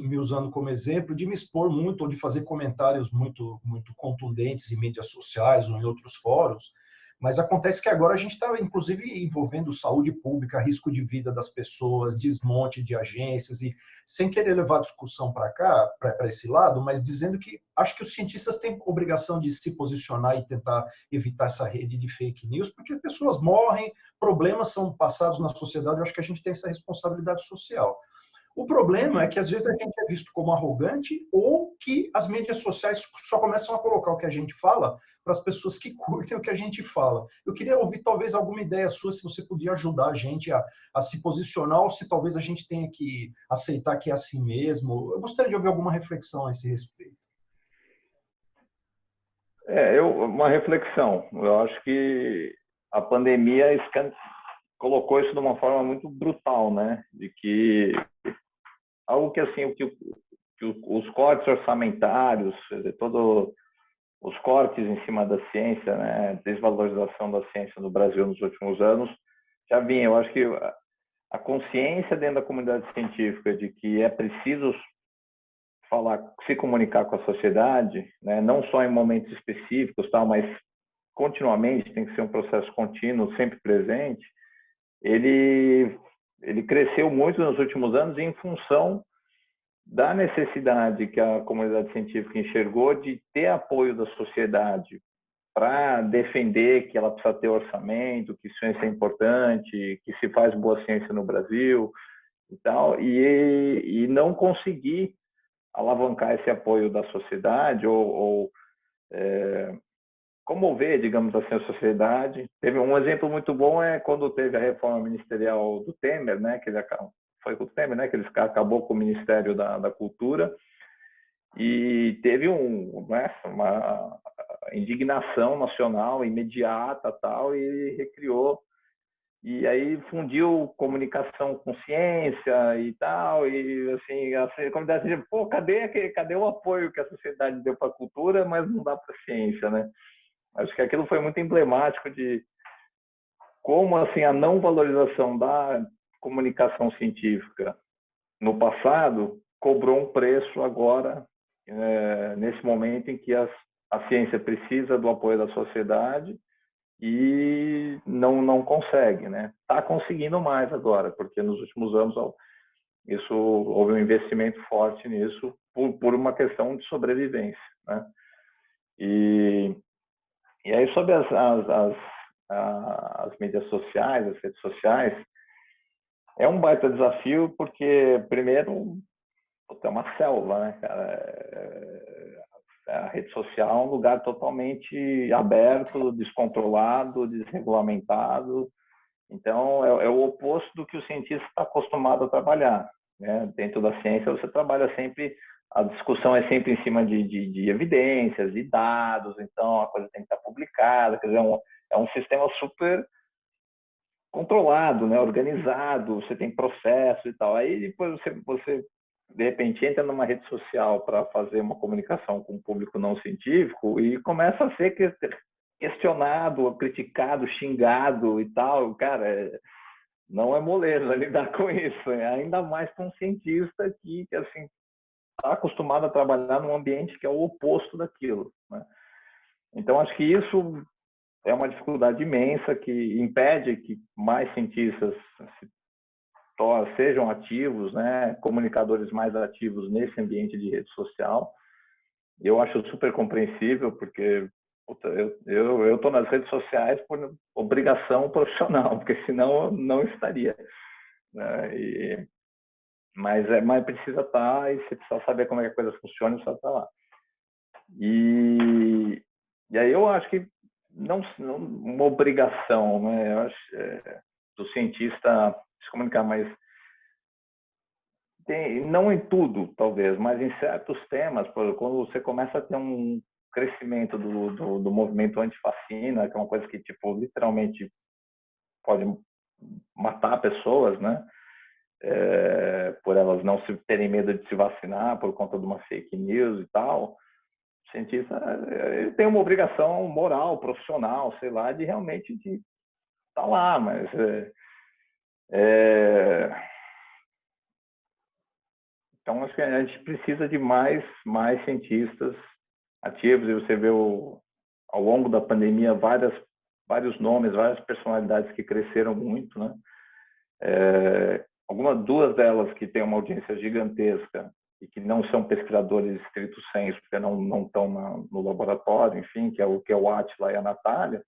D: me usando como exemplo, de me expor muito ou de fazer comentários muito contundentes em mídias sociais ou em outros fóruns, mas acontece que agora a gente está, inclusive, envolvendo saúde pública, risco de vida das pessoas, desmonte de agências, e sem querer levar a discussão para cá, para esse lado, mas dizendo que acho que os cientistas têm obrigação de se posicionar e tentar evitar essa rede de fake news, porque pessoas morrem, problemas são passados na sociedade, eu acho que a gente tem essa responsabilidade social. O problema é que, às vezes, a gente é visto como arrogante ou que as mídias sociais só começam a colocar o que a gente fala para as pessoas que curtem o que a gente fala. Eu queria ouvir, talvez, alguma ideia sua, se você podia ajudar a gente a se posicionar ou se talvez a gente tenha que aceitar que é assim mesmo. Eu gostaria de ouvir alguma reflexão a esse respeito.
B: Uma reflexão. Eu acho que a pandemia colocou isso de uma forma muito brutal, né? De que algo que assim, os cortes orçamentários, todos os cortes em cima da ciência, né, desvalorização da ciência no Brasil nos últimos anos, já vinha. Eu acho que a consciência dentro da comunidade científica de que é preciso se comunicar com a sociedade, né, não só em momentos específicos, mas continuamente, tem que ser um processo contínuo, sempre presente, ele cresceu muito nos últimos anos em função da necessidade que a comunidade científica enxergou de ter apoio da sociedade para defender que ela precisa ter orçamento, que ciência é importante, que se faz boa ciência no Brasil e tal, e não conseguir alavancar esse apoio da sociedade ou comover, digamos assim, a sociedade. Teve um exemplo muito bom quando teve a reforma ministerial do Temer, né, que foi com o Temer, né, que ele acabou com o Ministério da Cultura, e teve uma indignação nacional imediata, tal, e recriou. E aí fundiu comunicação com ciência e tal, e assim, a comunidade dizia, pô, cadê o apoio que a sociedade deu para a cultura, mas não dá para a ciência, né? Acho que aquilo foi muito emblemático de como assim a não valorização da comunicação científica no passado cobrou um preço agora, nesse momento em que a ciência precisa do apoio da sociedade e não consegue, né? Está conseguindo mais agora, porque nos últimos anos houve um investimento forte nisso por uma questão de sobrevivência, né? E aí sobre as mídias sociais, as redes sociais, é um baita desafio porque primeiro é uma selva, né, cara? A rede social é um lugar totalmente aberto, descontrolado, desregulamentado. Então, é o oposto do que o cientista está acostumado a trabalhar, né? Dentro da ciência, você trabalha sempre, a discussão é sempre em cima de evidências, de dados, então a coisa tem que estar publicada, quer dizer, é um sistema super controlado, né? Organizado, você tem processo e tal. Aí depois você de repente entra numa rede social para fazer uma comunicação com um público não científico e começa a ser questionado, criticado, xingado e tal. Cara, não é moleza lidar com isso, ainda mais para um cientista que assim está acostumado a trabalhar num ambiente que é o oposto daquilo, né? Então acho que isso é uma dificuldade imensa que impede que mais cientistas sejam ativos, né, comunicadores mais ativos nesse ambiente de rede social. Eu acho super compreensível, porque eu estou nas redes sociais por obrigação profissional, porque senão eu não estaria, né? Mas precisa estar, e você precisa saber como é que a coisa funciona, e precisa estar lá. E aí eu acho que não uma obrigação, né? Eu acho do cientista se comunicar, mas não em tudo, talvez, mas em certos temas, quando você começa a ter um crescimento do movimento antifacina, que é uma coisa que tipo literalmente pode matar pessoas, né? Por elas não terem medo de se vacinar por conta de uma fake news e tal. O cientista ele tem uma obrigação moral, profissional, sei lá, de realmente de estar lá, mas então acho que a gente precisa de mais cientistas ativos, e você vê ao longo da pandemia vários nomes, várias personalidades que cresceram muito, né? Duas delas que têm uma audiência gigantesca e que não são pesquisadores estrito sensu, porque não estão no laboratório, enfim, que é o Átila e a Natália,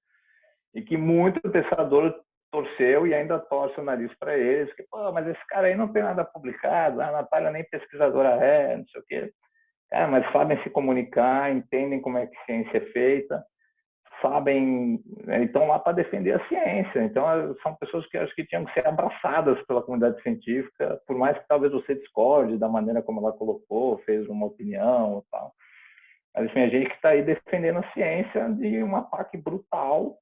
B: e que muito pesquisador torceu e ainda torce o nariz para eles, que, pô, mas esse cara aí não tem nada publicado, a Natália nem pesquisadora não sei o quê. Cara, mas sabem se comunicar, entendem como é que ciência é feita, sabem, estão lá para defender a ciência. Então, são pessoas que acho que tinham que ser abraçadas pela comunidade científica, por mais que talvez você discorde da maneira como ela colocou, fez uma opinião e tal. Mas, enfim, a gente que está aí defendendo a ciência de um ataque brutal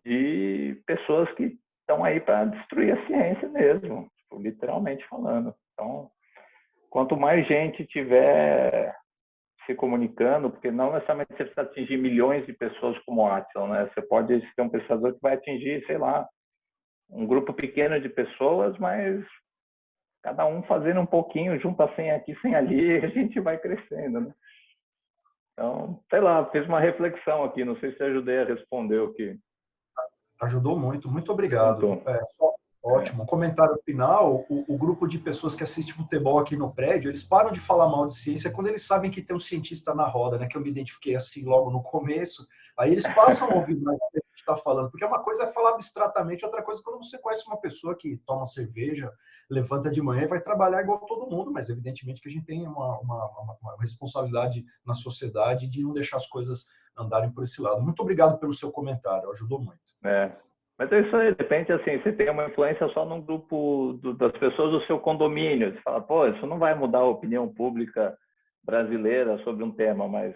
B: de pessoas que estão aí para destruir a ciência mesmo, tipo, literalmente falando. Então, quanto mais gente tiver se comunicando, porque não necessariamente você precisa atingir milhões de pessoas como o Átila, né? Você pode ter um pesquisador que vai atingir, sei lá, um grupo pequeno de pessoas, mas cada um fazendo um pouquinho, junta 100 aqui, 100 ali, a gente vai crescendo, né? Então, sei lá, fiz uma reflexão aqui, não sei se ajudei a responder o que...
D: Ajudou muito, muito obrigado. Ótimo. Um comentário final, o grupo de pessoas que assiste futebol aqui no prédio, eles param de falar mal de ciência quando eles sabem que tem um cientista na roda, né? Que eu me identifiquei assim logo no começo. Aí eles passam a ouvir mais o que a gente está falando, porque uma coisa é falar abstratamente, outra coisa é quando você conhece uma pessoa que toma cerveja, levanta de manhã e vai trabalhar igual todo mundo, mas evidentemente que a gente tem uma responsabilidade na sociedade de não deixar as coisas andarem por esse lado. Muito obrigado pelo seu comentário, ajudou muito.
B: Mas isso aí depende, assim, você tem uma influência só num grupo das pessoas do seu condomínio. Você fala, pô, isso não vai mudar a opinião pública brasileira sobre um tema, mas,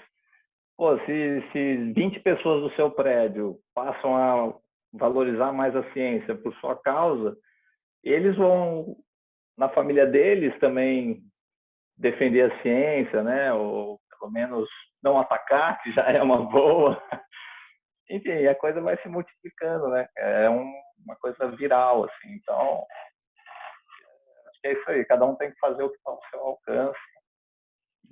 B: pô, se 20 pessoas do seu prédio passam a valorizar mais a ciência por sua causa, eles vão, na família deles, também defender a ciência, né? Ou, pelo menos, não atacar, que já é uma boa. Enfim, a coisa vai se multiplicando, né? É uma coisa viral, assim. Então, acho que é isso aí. Cada um tem que fazer o que está ao seu alcance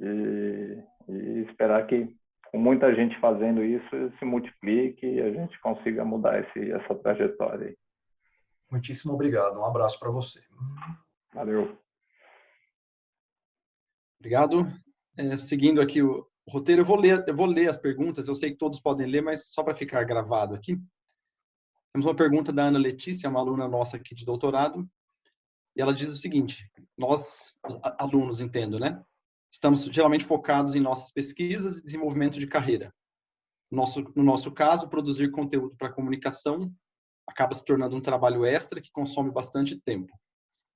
B: e esperar que, com muita gente fazendo isso, se multiplique e a gente consiga mudar essa trajetória aí.
D: Muitíssimo obrigado. Um abraço para você.
B: Valeu.
A: Obrigado. Seguindo aqui o roteiro, eu vou ler as perguntas. Eu sei que todos podem ler, mas só para ficar gravado aqui. Temos uma pergunta da Ana Letícia, uma aluna nossa aqui de doutorado, e ela diz o seguinte: nós, os alunos, entendo, né? Estamos geralmente focados em nossas pesquisas e desenvolvimento de carreira. No nosso caso, produzir conteúdo para comunicação acaba se tornando um trabalho extra que consome bastante tempo.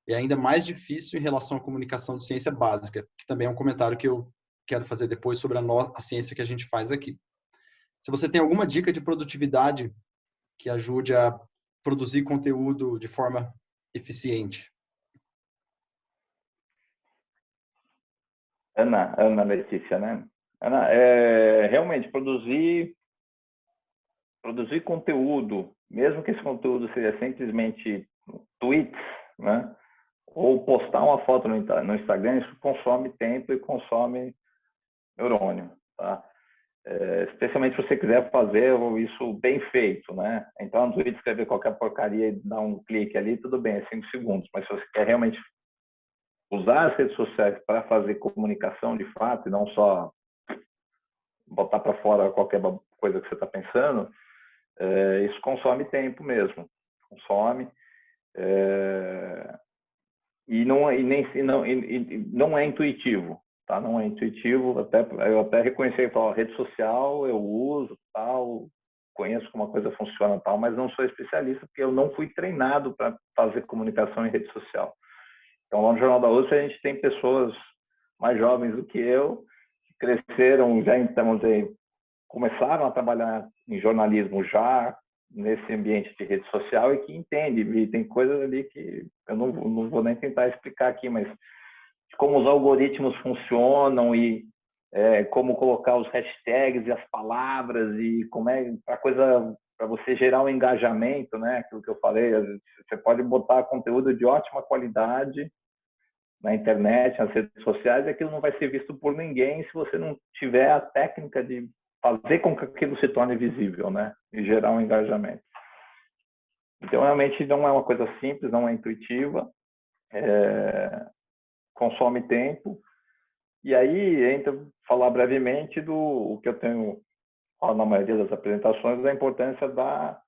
A: É ainda mais difícil em relação à comunicação de ciência básica, que também é um comentário que eu quero fazer depois sobre a ciência que a gente faz aqui. Se você tem alguma dica de produtividade que ajude a produzir conteúdo de forma eficiente.
B: Ana Letícia, né? Ana, realmente, produzir conteúdo, mesmo que esse conteúdo seja simplesmente tweets, né? Ou postar uma foto no Instagram, isso consome tempo e consome neurônio, tá? Especialmente se você quiser fazer isso bem feito, né? Então, no Twitter, escrever qualquer porcaria e dar um clique ali, tudo bem, é 5 segundos. Mas se você quer realmente usar as redes sociais para fazer comunicação de fato e não só botar para fora qualquer coisa que você está pensando, isso consome tempo mesmo. Consome. E não é intuitivo. Tá? Não é intuitivo, eu até reconheci, a rede social eu uso, tal, conheço como a coisa funciona, tal, mas não sou especialista porque eu não fui treinado para fazer comunicação em rede social. Então, lá no Jornal da USP, a gente tem pessoas mais jovens do que eu, que cresceram, já então, começaram a trabalhar em jornalismo já nesse ambiente de rede social e que entendem, e tem coisas ali que eu não vou nem tentar explicar aqui, mas como os algoritmos funcionam e como colocar os hashtags e as palavras e como é a coisa para você gerar um engajamento, né? Aquilo que eu falei, você pode botar conteúdo de ótima qualidade na internet, nas redes sociais, e aquilo não vai ser visto por ninguém se você não tiver a técnica de fazer com que aquilo se torne visível, né? E gerar um engajamento. Então, realmente, não é uma coisa simples, não é intuitiva, consome tempo. E aí, entra falar brevemente o que eu tenho na maioria das apresentações, da importância da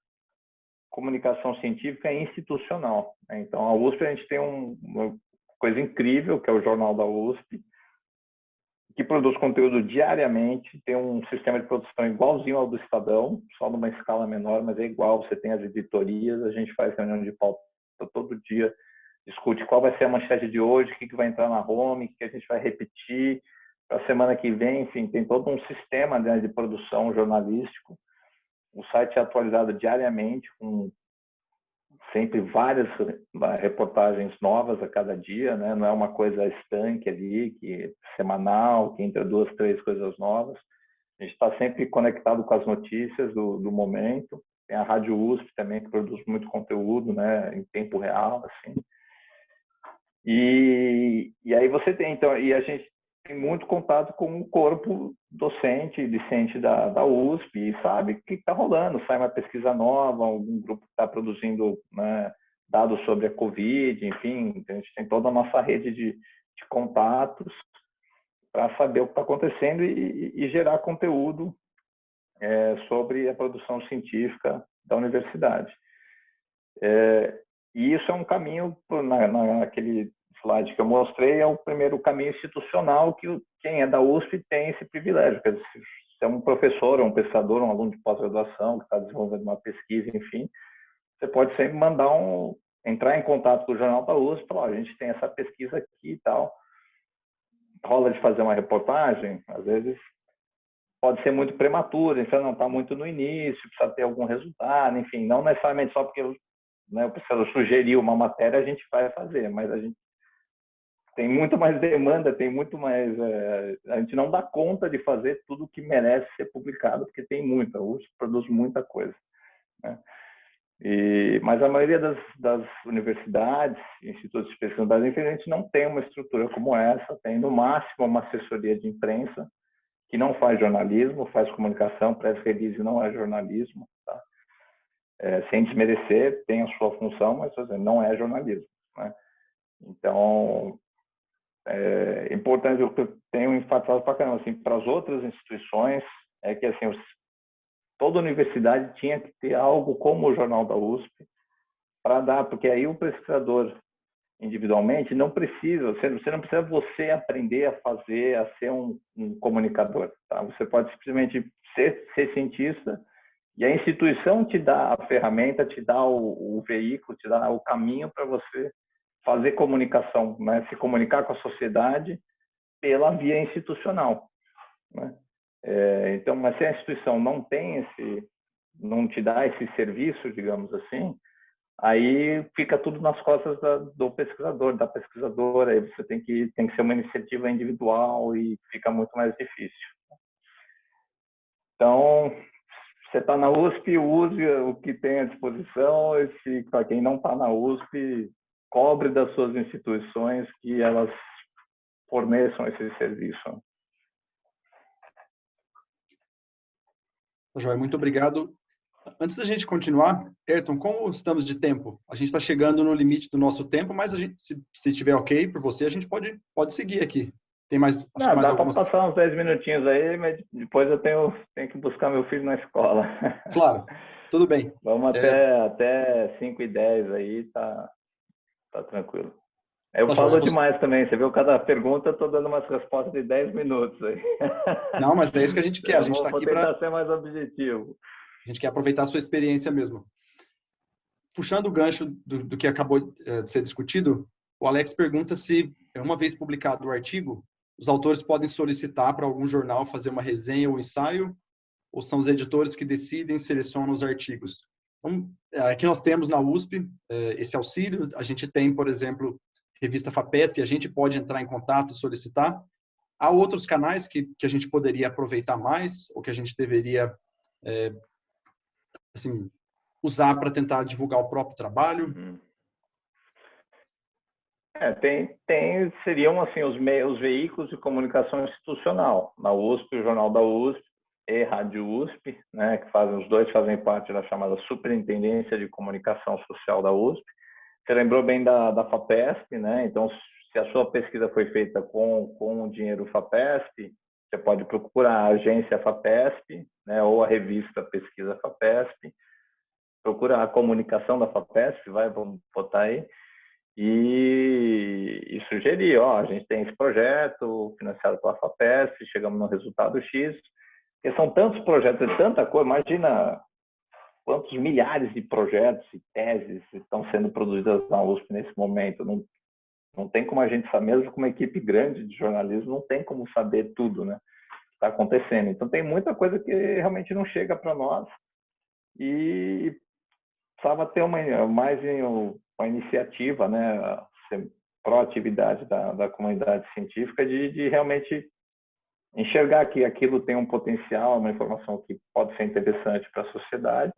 B: comunicação científica institucional. Então, a USP, a gente tem uma coisa incrível, que é o Jornal da USP, que produz conteúdo diariamente, tem um sistema de produção igualzinho ao do Estadão, só numa escala menor, mas é igual, você tem as editorias, a gente faz reunião de pauta todo dia, discute qual vai ser a manchete de hoje, o que vai entrar na home, o que a gente vai repetir para a semana que vem, enfim, tem todo um sistema, né, de produção jornalístico. O site é atualizado diariamente, com sempre várias reportagens novas a cada dia, né? Não é uma coisa estanque ali, que semanal, que entra 2, 3 coisas novas. A gente está sempre conectado com as notícias do momento. Tem a Rádio USP também, que produz muito conteúdo, né, em tempo real, assim. E aí você tem, então, e a gente tem muito contato com o corpo docente e discente da USP e sabe o que está rolando. Sai uma pesquisa nova, algum grupo está produzindo, né, dados sobre a Covid, enfim, a gente tem toda a nossa rede de contatos para saber o que está acontecendo e gerar conteúdo sobre a produção científica da universidade. E isso é um caminho, naquele slide que eu mostrei, é o primeiro caminho institucional que quem é da USP tem esse privilégio. Quer dizer, se é um professor, um pesquisador, um aluno de pós-graduação que está desenvolvendo uma pesquisa, enfim, você pode sempre entrar em contato com o jornal da USP, falar, a gente tem essa pesquisa aqui e tal. Rola de fazer uma reportagem, às vezes pode ser muito prematuro, então não está muito no início, precisa ter algum resultado, enfim, não necessariamente só porque o pesquisador sugeriu uma matéria, a gente vai fazer, mas a gente tem muito mais demanda, tem muito mais... a gente não dá conta de fazer tudo que merece ser publicado, porque tem muita, a USP produz muita coisa, né? Mas a maioria das universidades, institutos de pesquisa no Brasil, infelizmente, não tem uma estrutura como essa, tem no máximo uma assessoria de imprensa, que não faz jornalismo, faz comunicação, press release não é jornalismo, tá? Sem desmerecer, tem a sua função, mas não é jornalismo, né? Então, é importante, o que eu tenho enfatizado para caramba, assim, para as outras instituições, é que assim, toda universidade tinha que ter algo como o Jornal da USP para dar, porque aí o pesquisador individualmente não precisa, você não precisa você aprender a fazer, a ser um comunicador, tá? Você pode simplesmente ser cientista e a instituição te dá a ferramenta, te dá o veículo, te dá o caminho para você fazer comunicação, né? Se comunicar com a sociedade pela via institucional, né? Então, mas se a instituição não te dá esse serviço, digamos assim, aí fica tudo nas costas do pesquisador, da pesquisadora, aí você tem que ser uma iniciativa individual e fica muito mais difícil. Então, você está na USP, use o que tem à disposição, e para quem não está na USP, cobre das suas instituições que elas forneçam esse serviço.
A: Joia, muito obrigado. Antes da gente continuar, Ayrton, como estamos de tempo? A gente está chegando no limite do nosso tempo, mas se estiver ok por você, a gente pode seguir aqui. Tem mais,
B: Não,
A: mais
B: dá
A: algumas...
B: para passar uns 10 minutinhos aí, mas depois eu tenho que buscar meu filho na escola.
A: Claro, tudo bem.
B: Vamos até 5:10 aí, tá tranquilo. Eu falo demais também, você viu? Cada pergunta eu estou dando umas respostas de 10 minutos aí.
A: Não, mas é isso que a gente quer. A gente está aqui para...
B: Vou tentar ser mais objetivo.
A: A gente quer aproveitar a sua experiência mesmo. Puxando o gancho do que acabou de ser discutido, o Alex pergunta se, uma vez publicado o artigo, os autores podem solicitar para algum jornal fazer uma resenha ou ensaio, ou são os editores que decidem e selecionam os artigos. Então, aqui nós temos na USP esse auxílio. A gente tem, por exemplo, revista FAPESP, a gente pode entrar em contato e solicitar. Há outros canais que a gente poderia aproveitar mais, ou que a gente deveria assim, usar para tentar divulgar o próprio trabalho?
B: Seriam assim os veículos de comunicação institucional. Na USP, o Jornal da USP e Rádio USP, né, que os dois fazem parte da chamada Superintendência de Comunicação Social da USP. Você lembrou bem da FAPESP, né? Então, se a sua pesquisa foi feita com o dinheiro FAPESP, você pode procurar a agência FAPESP, né, ou a revista Pesquisa FAPESP, procura a comunicação da FAPESP, vamos botar aí, e sugerir, a gente tem esse projeto financiado pela FAPESP, chegamos no resultado X, porque são tantos projetos, é tanta coisa, imagina quantos milhares de projetos e teses estão sendo produzidas na USP nesse momento. Não tem como a gente saber, mesmo com uma equipe grande de jornalismo, não tem como saber tudo, né, que está acontecendo. Então tem muita coisa que realmente não chega para nós e precisava ter mais uma iniciativa, né, proatividade da comunidade científica de realmente enxergar que aquilo tem um potencial, uma informação que pode ser interessante para a sociedade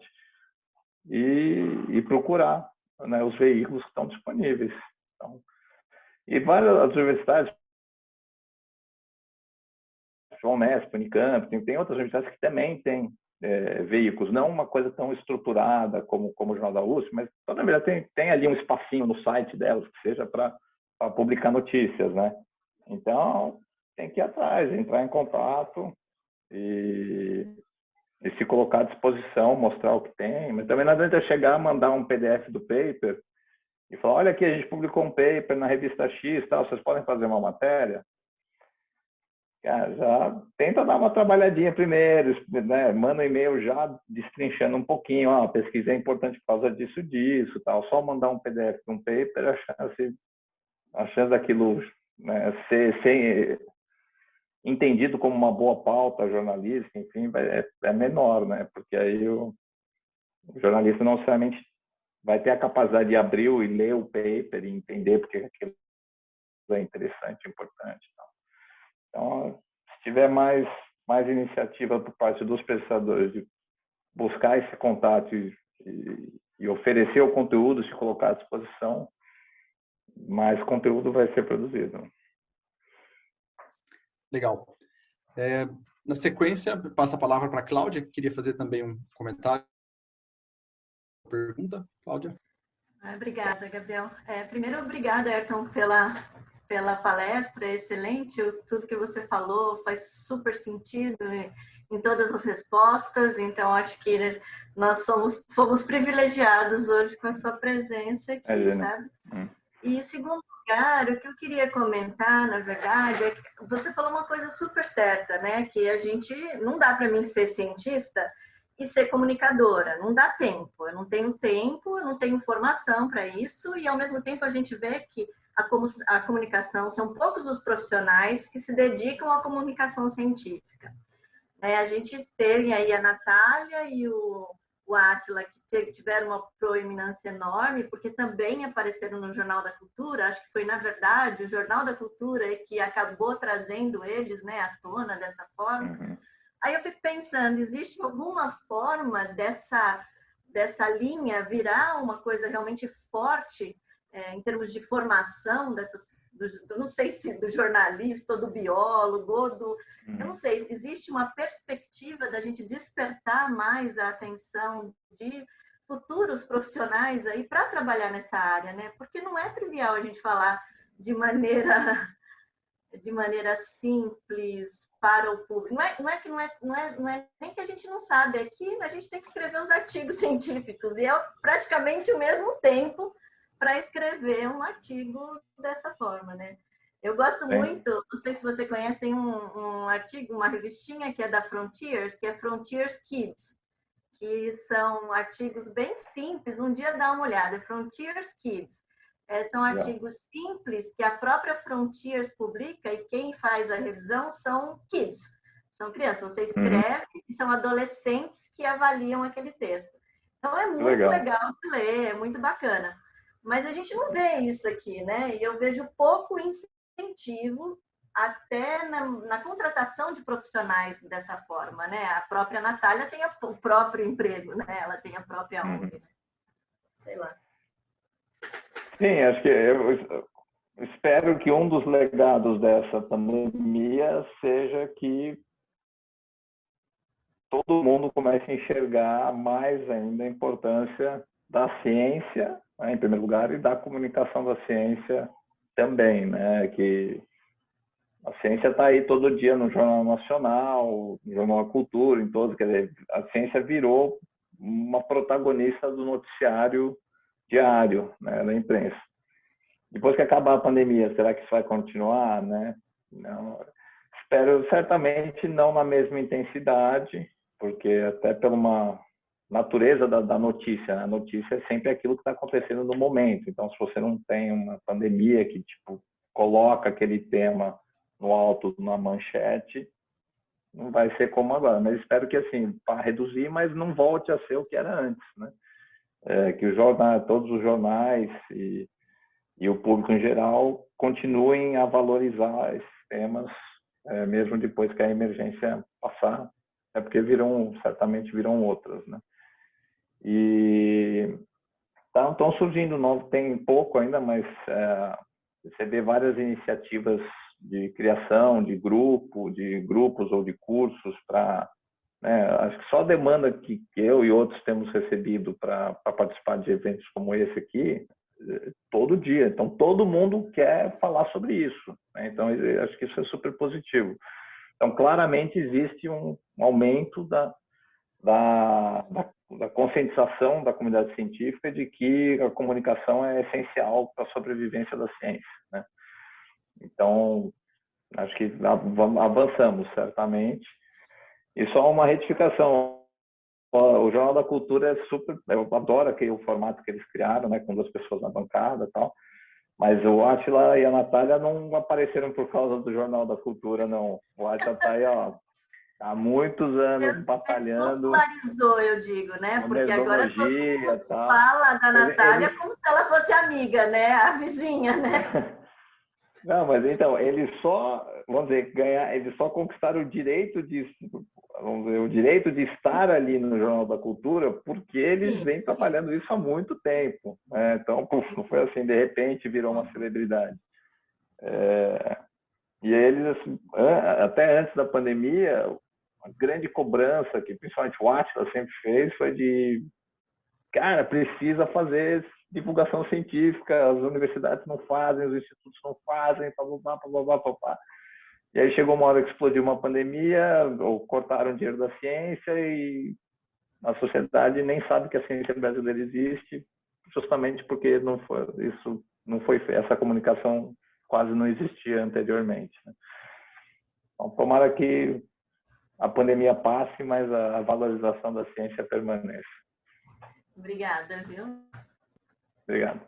B: e procurar, né, os veículos que estão disponíveis. Então, e várias universidades, Unesp, Unicamp, tem outras universidades que também têm veículos, não uma coisa tão estruturada como o Jornal da USP, mas toda vez tem ali um espacinho no site delas, que seja para publicar notícias, né? Então, tem que ir atrás, entrar em contato e se colocar à disposição, mostrar o que tem, mas também não adianta chegar, mandar um PDF do paper e falar, olha aqui, a gente publicou um paper na revista X, tal, vocês podem fazer uma matéria? Cara, já tenta dar uma trabalhadinha primeiro, né? Manda um e-mail já destrinchando um pouquinho, a pesquisa é importante por causa disso, tal. Só mandar um PDF de um paper, a chance daquilo, né, ser entendido como uma boa pauta jornalística, enfim, é menor, né? Porque aí o jornalista não necessariamente vai ter a capacidade de abrir e ler o paper e entender porque aquilo é interessante, importante, tal. Então, se tiver mais iniciativa por parte dos pesquisadores de buscar esse contato e oferecer o conteúdo, se colocar à disposição, mais conteúdo vai ser produzido.
A: Legal. Na sequência, passo a palavra para a Cláudia, que queria fazer também um comentário. Pergunta, Cláudia?
E: Obrigada, Gabriel. Primeiro, obrigada, Ayrton, pela palestra, é excelente. Tudo que você falou faz super sentido em todas as respostas, então acho que nós fomos privilegiados hoje com a sua presença aqui, sabe? E, segundo lugar, o que eu queria comentar, na verdade, é que você falou uma coisa super certa, né? Que a gente, não dá para mim ser cientista e ser comunicadora, não dá tempo, eu não tenho formação para isso, e ao mesmo tempo a gente vê que a comunicação, são poucos os profissionais que se dedicam à comunicação científica. A gente teve aí a Natália e o Átila, que tiveram uma proeminência enorme, porque também apareceram no Jornal da Cultura. Acho que foi, na verdade, o Jornal da Cultura que acabou trazendo eles, né, à tona dessa forma. Aí eu fico pensando, existe alguma forma dessa linha virar uma coisa realmente forte em termos de formação não sei se do jornalista, ou do biólogo, eu não sei, existe uma perspectiva da gente despertar mais a atenção de futuros profissionais aí para trabalhar nessa área, né? Porque não é trivial a gente falar de maneira simples para o público. Não é nem que a gente não sabe, é que a gente tem que escrever os artigos científicos e é praticamente o mesmo tempo para escrever um artigo dessa forma, né? Eu gosto muito, não sei se você conhece, tem um artigo, uma revistinha que é da Frontiers, que é Frontiers Kids, que são artigos bem simples, um dia dá uma olhada, Frontiers Kids. São artigos simples que a própria Frontiers publica e quem faz a revisão são kids, são crianças. Você escreve e são adolescentes que avaliam aquele texto. Então, é muito legal de ler, é muito bacana. Mas a gente não vê isso aqui, né? E eu vejo pouco incentivo até na contratação de profissionais dessa forma, né? A própria Natália tem o próprio emprego, né? Ela tem a própria ONG. Sei lá.
B: Sim, acho que eu espero que um dos legados dessa pandemia seja que todo mundo comece a enxergar mais ainda a importância da ciência, né, em primeiro lugar, e da comunicação da ciência também, né? Que a ciência está aí todo dia no Jornal Nacional, no Jornal da Cultura, em todos. Quer dizer, a ciência virou uma protagonista do noticiário diário, né, da imprensa. Depois que acabar a pandemia, será que isso vai continuar, né? Não, espero certamente não na mesma intensidade, porque até pela uma natureza da notícia, né? A notícia é sempre aquilo que está acontecendo no momento. Então, se você não tem uma pandemia que tipo coloca aquele tema no alto, na manchete, não vai ser como agora. Mas espero que assim, para reduzir, mas não volte a ser o que era antes, né? Que todos os jornais e o público em geral continuem a valorizar esses temas, mesmo depois que a emergência passar, porque certamente virão outras, né? E estão surgindo novos, tem pouco ainda, mas você vê várias iniciativas de criação de grupos ou de cursos para né? Acho que só a demanda que eu e outros temos recebido para participar de eventos como esse aqui, todo dia. Então, todo mundo quer falar sobre isso, né? Então, acho que isso é super positivo. Então, claramente, existe um aumento da conscientização da comunidade científica de que a comunicação é essencial para a sobrevivência da ciência, né? Então, acho que avançamos, certamente. E só uma retificação. O Jornal da Cultura é super... Eu adoro o formato que eles criaram, né, com 2 pessoas na bancada e tal. Mas o Átila e a Natália não apareceram por causa do Jornal da Cultura, não. O Átila está aí, ó, há muitos anos batalhando.
E: Popularizou, eu digo, né? Porque agora todo mundo
B: Tal.
E: fala da Natália como se ela fosse amiga, né? A vizinha, né?
B: Não, mas então, eles só, vamos dizer, eles só conquistaram o direito de estar ali no Jornal da Cultura porque eles vêm trabalhando isso há muito tempo, né? Então, não foi assim, de repente virou uma celebridade. E eles, assim, até antes da pandemia, uma grande cobrança que principalmente o Átila sempre fez foi de, cara, precisa fazer divulgação científica, as universidades não fazem, os institutos não fazem, pá. E aí chegou uma hora que explodiu uma pandemia, ou cortaram o dinheiro da ciência e a sociedade nem sabe que a ciência brasileira existe, justamente porque essa comunicação quase não existia anteriormente, né? Então, tomara que a pandemia passe, mas a valorização da ciência permaneça.
E: Obrigada, viu?
B: Obrigado.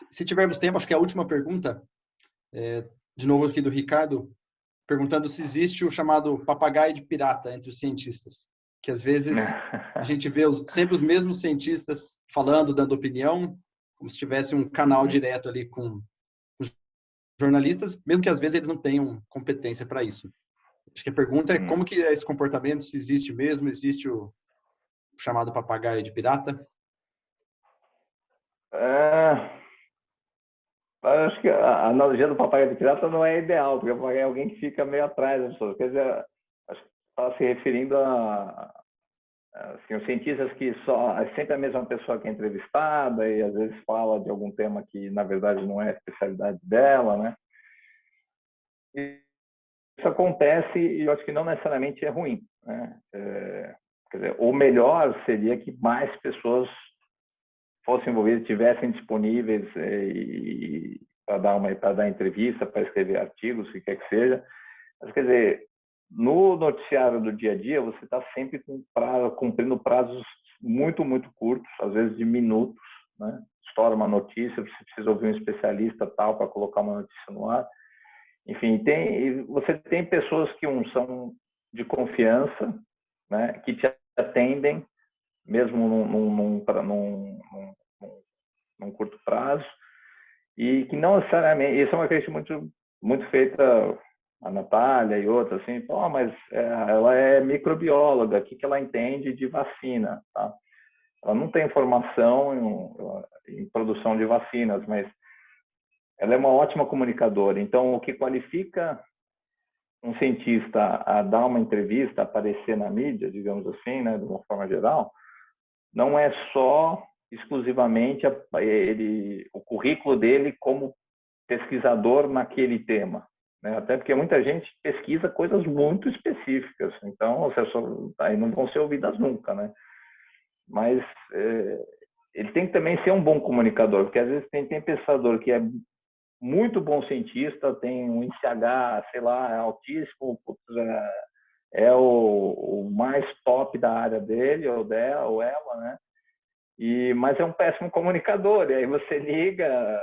A: Se tivermos tempo, acho que a última pergunta, de novo aqui do Ricardo, perguntando se existe o chamado papagaio de pirata entre os cientistas, que às vezes a gente vê sempre os mesmos cientistas falando, dando opinião, como se tivesse um canal direto ali com os jornalistas, mesmo que às vezes eles não tenham competência para isso. Acho que a pergunta é como que é esse comportamento, se existe mesmo, existe o chamado papagaio de pirata?
B: Acho que a analogia do papagaio de pirata não é ideal, porque o papagaio é alguém que fica meio atrás das pessoas. Quer dizer, acho que está se referindo assim, os cientistas que é sempre a mesma pessoa que é entrevistada e às vezes fala de algum tema que na verdade não é a especialidade dela, né? Isso acontece e eu acho que não necessariamente é ruim, né? Quer dizer, o melhor seria que mais pessoas fossem envolvidas, tivessem disponíveis para dar entrevista, para escrever artigos, o que quer que seja. Mas, quer dizer, no noticiário do dia a dia, você está sempre cumprindo prazos muito, muito curtos, às vezes de minutos, né? Estoura uma notícia, você precisa ouvir um especialista tal para colocar uma notícia no ar. Enfim, você tem pessoas que são de confiança, né, que te atendem, mesmo num curto prazo, e que não necessariamente, isso é uma questão muito, muito feita, a Natália e outras, assim, pô, mas ela é microbióloga, o que ela entende de vacina, tá? Ela não tem formação em produção de vacinas, mas ela é uma ótima comunicadora. Então, o que qualifica um cientista a dar uma entrevista, a aparecer na mídia, digamos assim, né, de uma forma geral, não é só exclusivamente o currículo dele como pesquisador naquele tema, né? Até porque muita gente pesquisa coisas muito específicas, então as pessoas aí não vão ser ouvidas nunca, né? Mas ele tem que também ser um bom comunicador, porque às vezes tem pesquisador que é muito bom cientista, tem um ICH, sei lá, é altíssimo, é o mais top da área dele, ou dela, ou ela, né? Mas é um péssimo comunicador, e aí você liga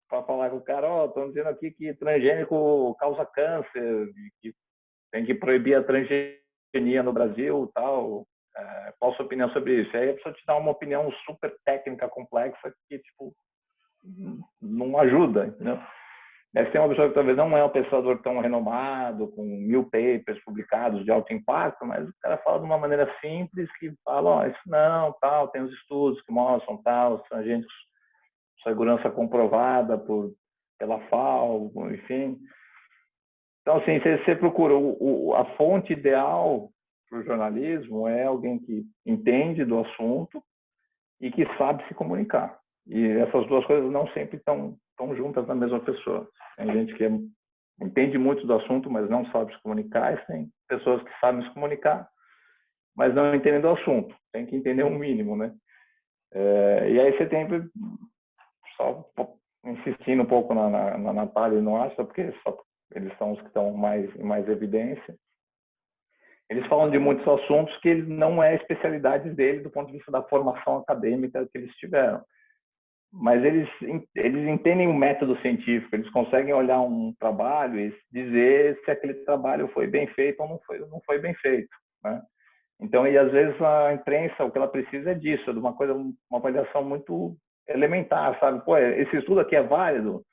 B: para falar com o cara, estão dizendo aqui que transgênico causa câncer, que tem que proibir a transgenia no Brasil, tal. Qual a sua opinião sobre isso? E aí a pessoa te dá uma opinião super técnica, complexa, que tipo não ajuda, entendeu? Deve ser uma pessoa que talvez não é um pesquisador tão renomado, com 1000 papers publicados de alto impacto, mas o cara fala de uma maneira simples, que fala, isso não, tal, tem os estudos que mostram, tal, os transgênicos, segurança comprovada pela FAO, enfim. Então, assim, você procura a fonte ideal para o jornalismo é alguém que entende do assunto e que sabe se comunicar. E essas duas coisas não sempre estão juntas na mesma pessoa. Tem gente que entende muito do assunto, mas não sabe se comunicar, e tem pessoas que sabem se comunicar, mas não entendem do assunto. Tem que entender o mínimo, né? E aí você tem, só insistindo um pouco na Natália e no Asta, porque eles são os que estão em mais evidência. Eles falam de muitos assuntos que não é especialidade deles do ponto de vista da formação acadêmica que eles tiveram. Mas eles entendem o método científico, eles conseguem olhar um trabalho e dizer se aquele trabalho foi bem feito ou não foi bem feito, né? Então, e às vezes a imprensa, o que ela precisa é disso, é de uma avaliação muito elementar, sabe? Pô, esse estudo aqui é válido?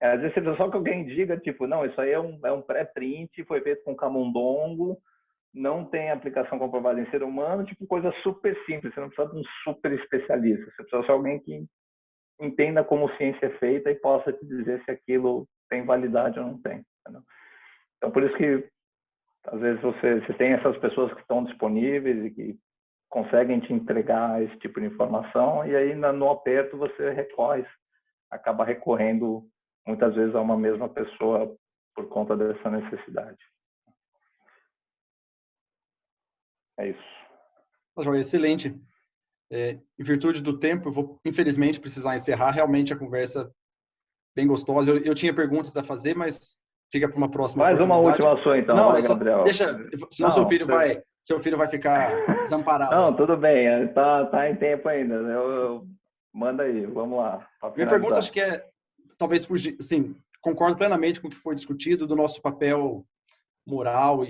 B: Às vezes você precisa só que alguém diga, tipo, não, isso aí é um pré-print, foi feito com camundongo, não tem aplicação comprovada em ser humano, tipo, coisa super simples, você não precisa de um super especialista, você precisa de alguém que entenda como ciência é feita e possa te dizer se aquilo tem validade ou não tem. Entendeu? Então, por isso que, às vezes, você tem essas pessoas que estão disponíveis e que conseguem te entregar esse tipo de informação, e aí, no aperto, você acaba recorrendo, muitas vezes, a uma mesma pessoa por conta dessa necessidade. É isso.
A: Joia, excelente. Em virtude do tempo, eu vou, infelizmente, precisar encerrar. Realmente, a conversa bem gostosa. Eu tinha perguntas a fazer, mas fica para uma próxima oportunidade.
B: Mais uma sua, então.
A: Não,
B: vai, Gabriel.
A: deixa, senão seu filho vai ficar desamparado.
B: Não, tudo bem. Tá em tempo ainda. Manda aí, vamos lá.
A: Minha pergunta, acho que talvez fugir, assim, concordo plenamente com o que foi discutido do nosso papel moral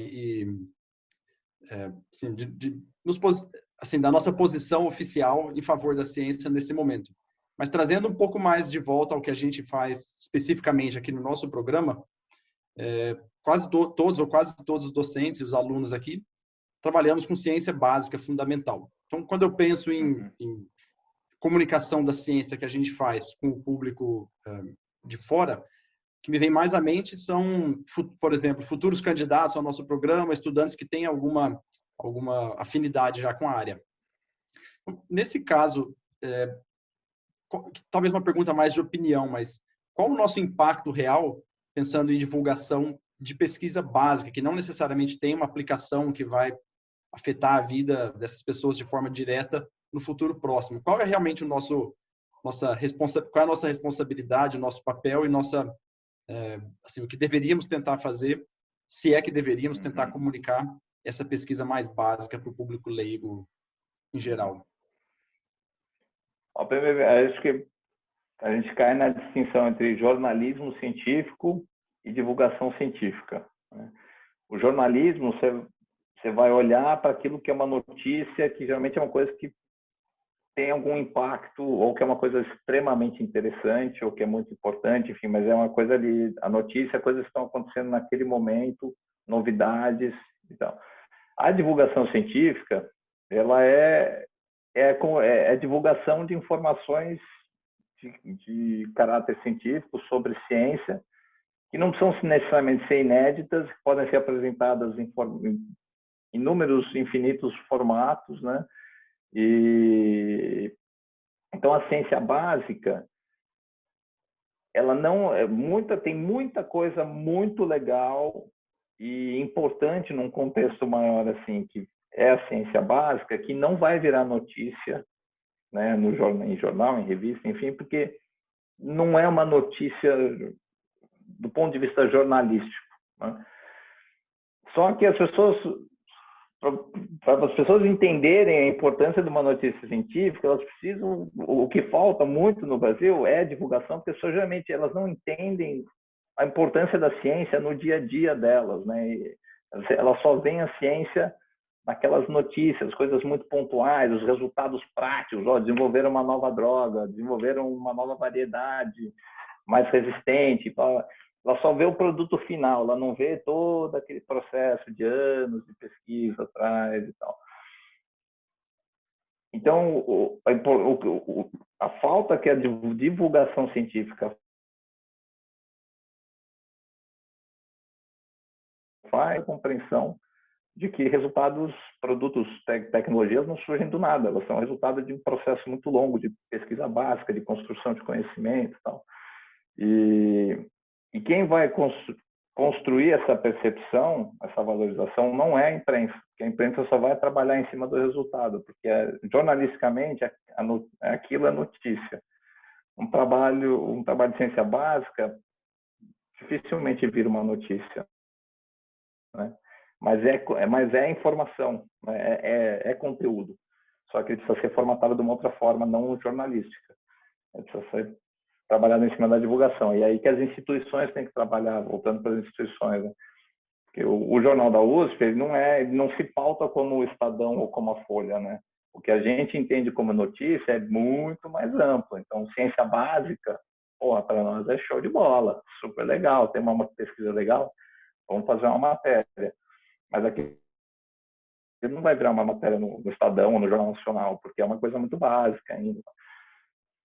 A: assim, da nossa posição oficial em favor da ciência nesse momento. Mas trazendo um pouco mais de volta ao que a gente faz especificamente aqui no nosso programa, quase todos os docentes e os alunos aqui trabalhamos com ciência básica fundamental. Então, quando eu penso em comunicação da ciência que a gente faz com o público de fora, o que me vem mais à mente são, por exemplo, futuros candidatos ao nosso programa, estudantes que têm alguma afinidade já com a área. Nesse caso, talvez uma pergunta mais de opinião, mas qual o nosso impacto real, pensando em divulgação de pesquisa básica, que não necessariamente tem uma aplicação que vai afetar a vida dessas pessoas de forma direta no futuro próximo? Qual é realmente qual é a nossa responsabilidade, o nosso papel e o que deveríamos tentar fazer, se é que deveríamos tentar comunicar essa pesquisa mais básica para o público leigo em geral?
B: Acho que a gente cai na distinção entre jornalismo científico e divulgação científica. O jornalismo, você vai olhar para aquilo que é uma notícia, que geralmente é uma coisa que tem algum impacto, ou que é uma coisa extremamente interessante, ou que é muito importante, enfim, mas é uma coisa ali, a notícia, coisas que estão acontecendo naquele momento, novidades e tal. A divulgação científica, ela é divulgação de informações de caráter científico sobre ciência, que não precisam necessariamente ser inéditas, que podem ser apresentadas em inúmeros, infinitos formatos, né? Então, a ciência básica, ela não tem muita coisa muito legal e importante num contexto maior, assim, que é a ciência básica, que não vai virar notícia, né, em jornal, em revista, enfim, porque não é uma notícia do ponto de vista jornalístico, né? Só que para as pessoas entenderem a importância de uma notícia científica, elas precisam, o que falta muito no Brasil é a divulgação, porque as pessoas geralmente elas não entendem a importância da ciência no dia a dia delas, né? Elas só veem a ciência naquelas notícias, coisas muito pontuais, os resultados práticos, desenvolveram uma nova droga, desenvolveram uma nova variedade mais resistente, ela só vê o produto final, ela não vê todo aquele processo de anos de pesquisa atrás e tal. Então, a falta que a divulgação científica faz, a compreensão de que resultados, produtos, tecnologias não surgem do nada, elas são resultado de um processo muito longo de pesquisa básica, de construção de conhecimento e tal. E quem vai construir essa percepção, essa valorização, não é a imprensa, porque a imprensa só vai trabalhar em cima do resultado, porque jornalisticamente aquilo é notícia. Um trabalho de ciência básica dificilmente vira uma notícia, né? Mas é informação, né? É conteúdo, só que ele precisa ser formatado de uma outra forma, não jornalística. Ele precisa ser trabalhado em cima da divulgação. E aí que as instituições têm que trabalhar, voltando para as instituições, né? Porque o jornal da USP, ele não se pauta como o Estadão ou como a Folha, né? O que a gente entende como notícia é muito mais amplo. Então, ciência básica, para nós é show de bola, super legal, tem uma pesquisa legal, vamos fazer uma matéria. Mas aqui não vai virar uma matéria no Estadão ou no Jornal Nacional, porque é uma coisa muito básica ainda.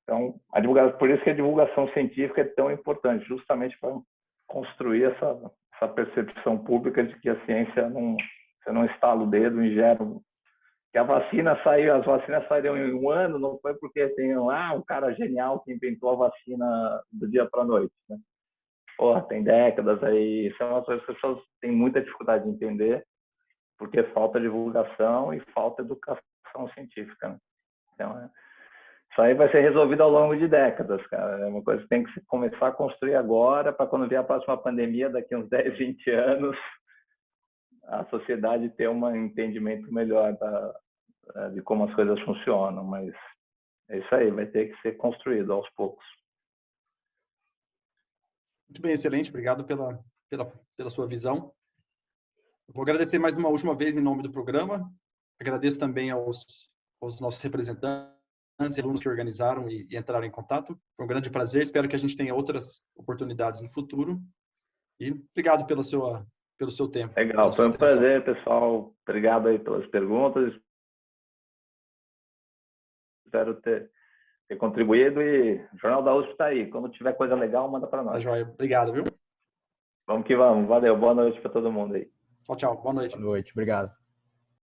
B: Então, por isso que a divulgação científica é tão importante, justamente para construir essa percepção pública de que a ciência você não estala o dedo, ingere, que as vacinas saíram em um ano, não foi porque tem um cara genial que inventou a vacina do dia para a noite, né? Tem décadas aí, isso é uma coisa que as pessoas têm muita dificuldade de entender, porque falta divulgação e falta educação científica, né? Então, isso aí vai ser resolvido ao longo de décadas, cara. É uma coisa que tem que começar a construir agora, para quando vier a próxima pandemia, daqui uns 10, 20 anos, a sociedade ter um entendimento melhor de como as coisas funcionam. Mas é isso aí, vai ter que ser construído aos poucos.
A: Muito bem, excelente. Obrigado pela sua visão. Eu vou agradecer mais uma última vez em nome do programa. Agradeço também aos nossos representantes e alunos que organizaram e entraram em contato. Foi um grande prazer. Espero que a gente tenha outras oportunidades no futuro. E obrigado pelo seu tempo.
B: Legal, foi um prazer, pessoal. Obrigado aí pelas perguntas. Espero ter contribuído e o Jornal da USP está aí. Quando tiver coisa legal, manda para nós.
A: Tá joia. Obrigado, viu?
B: Vamos que vamos. Valeu. Boa noite para todo mundo aí.
A: Tchau, tchau. Boa noite.
F: Boa noite. Obrigado.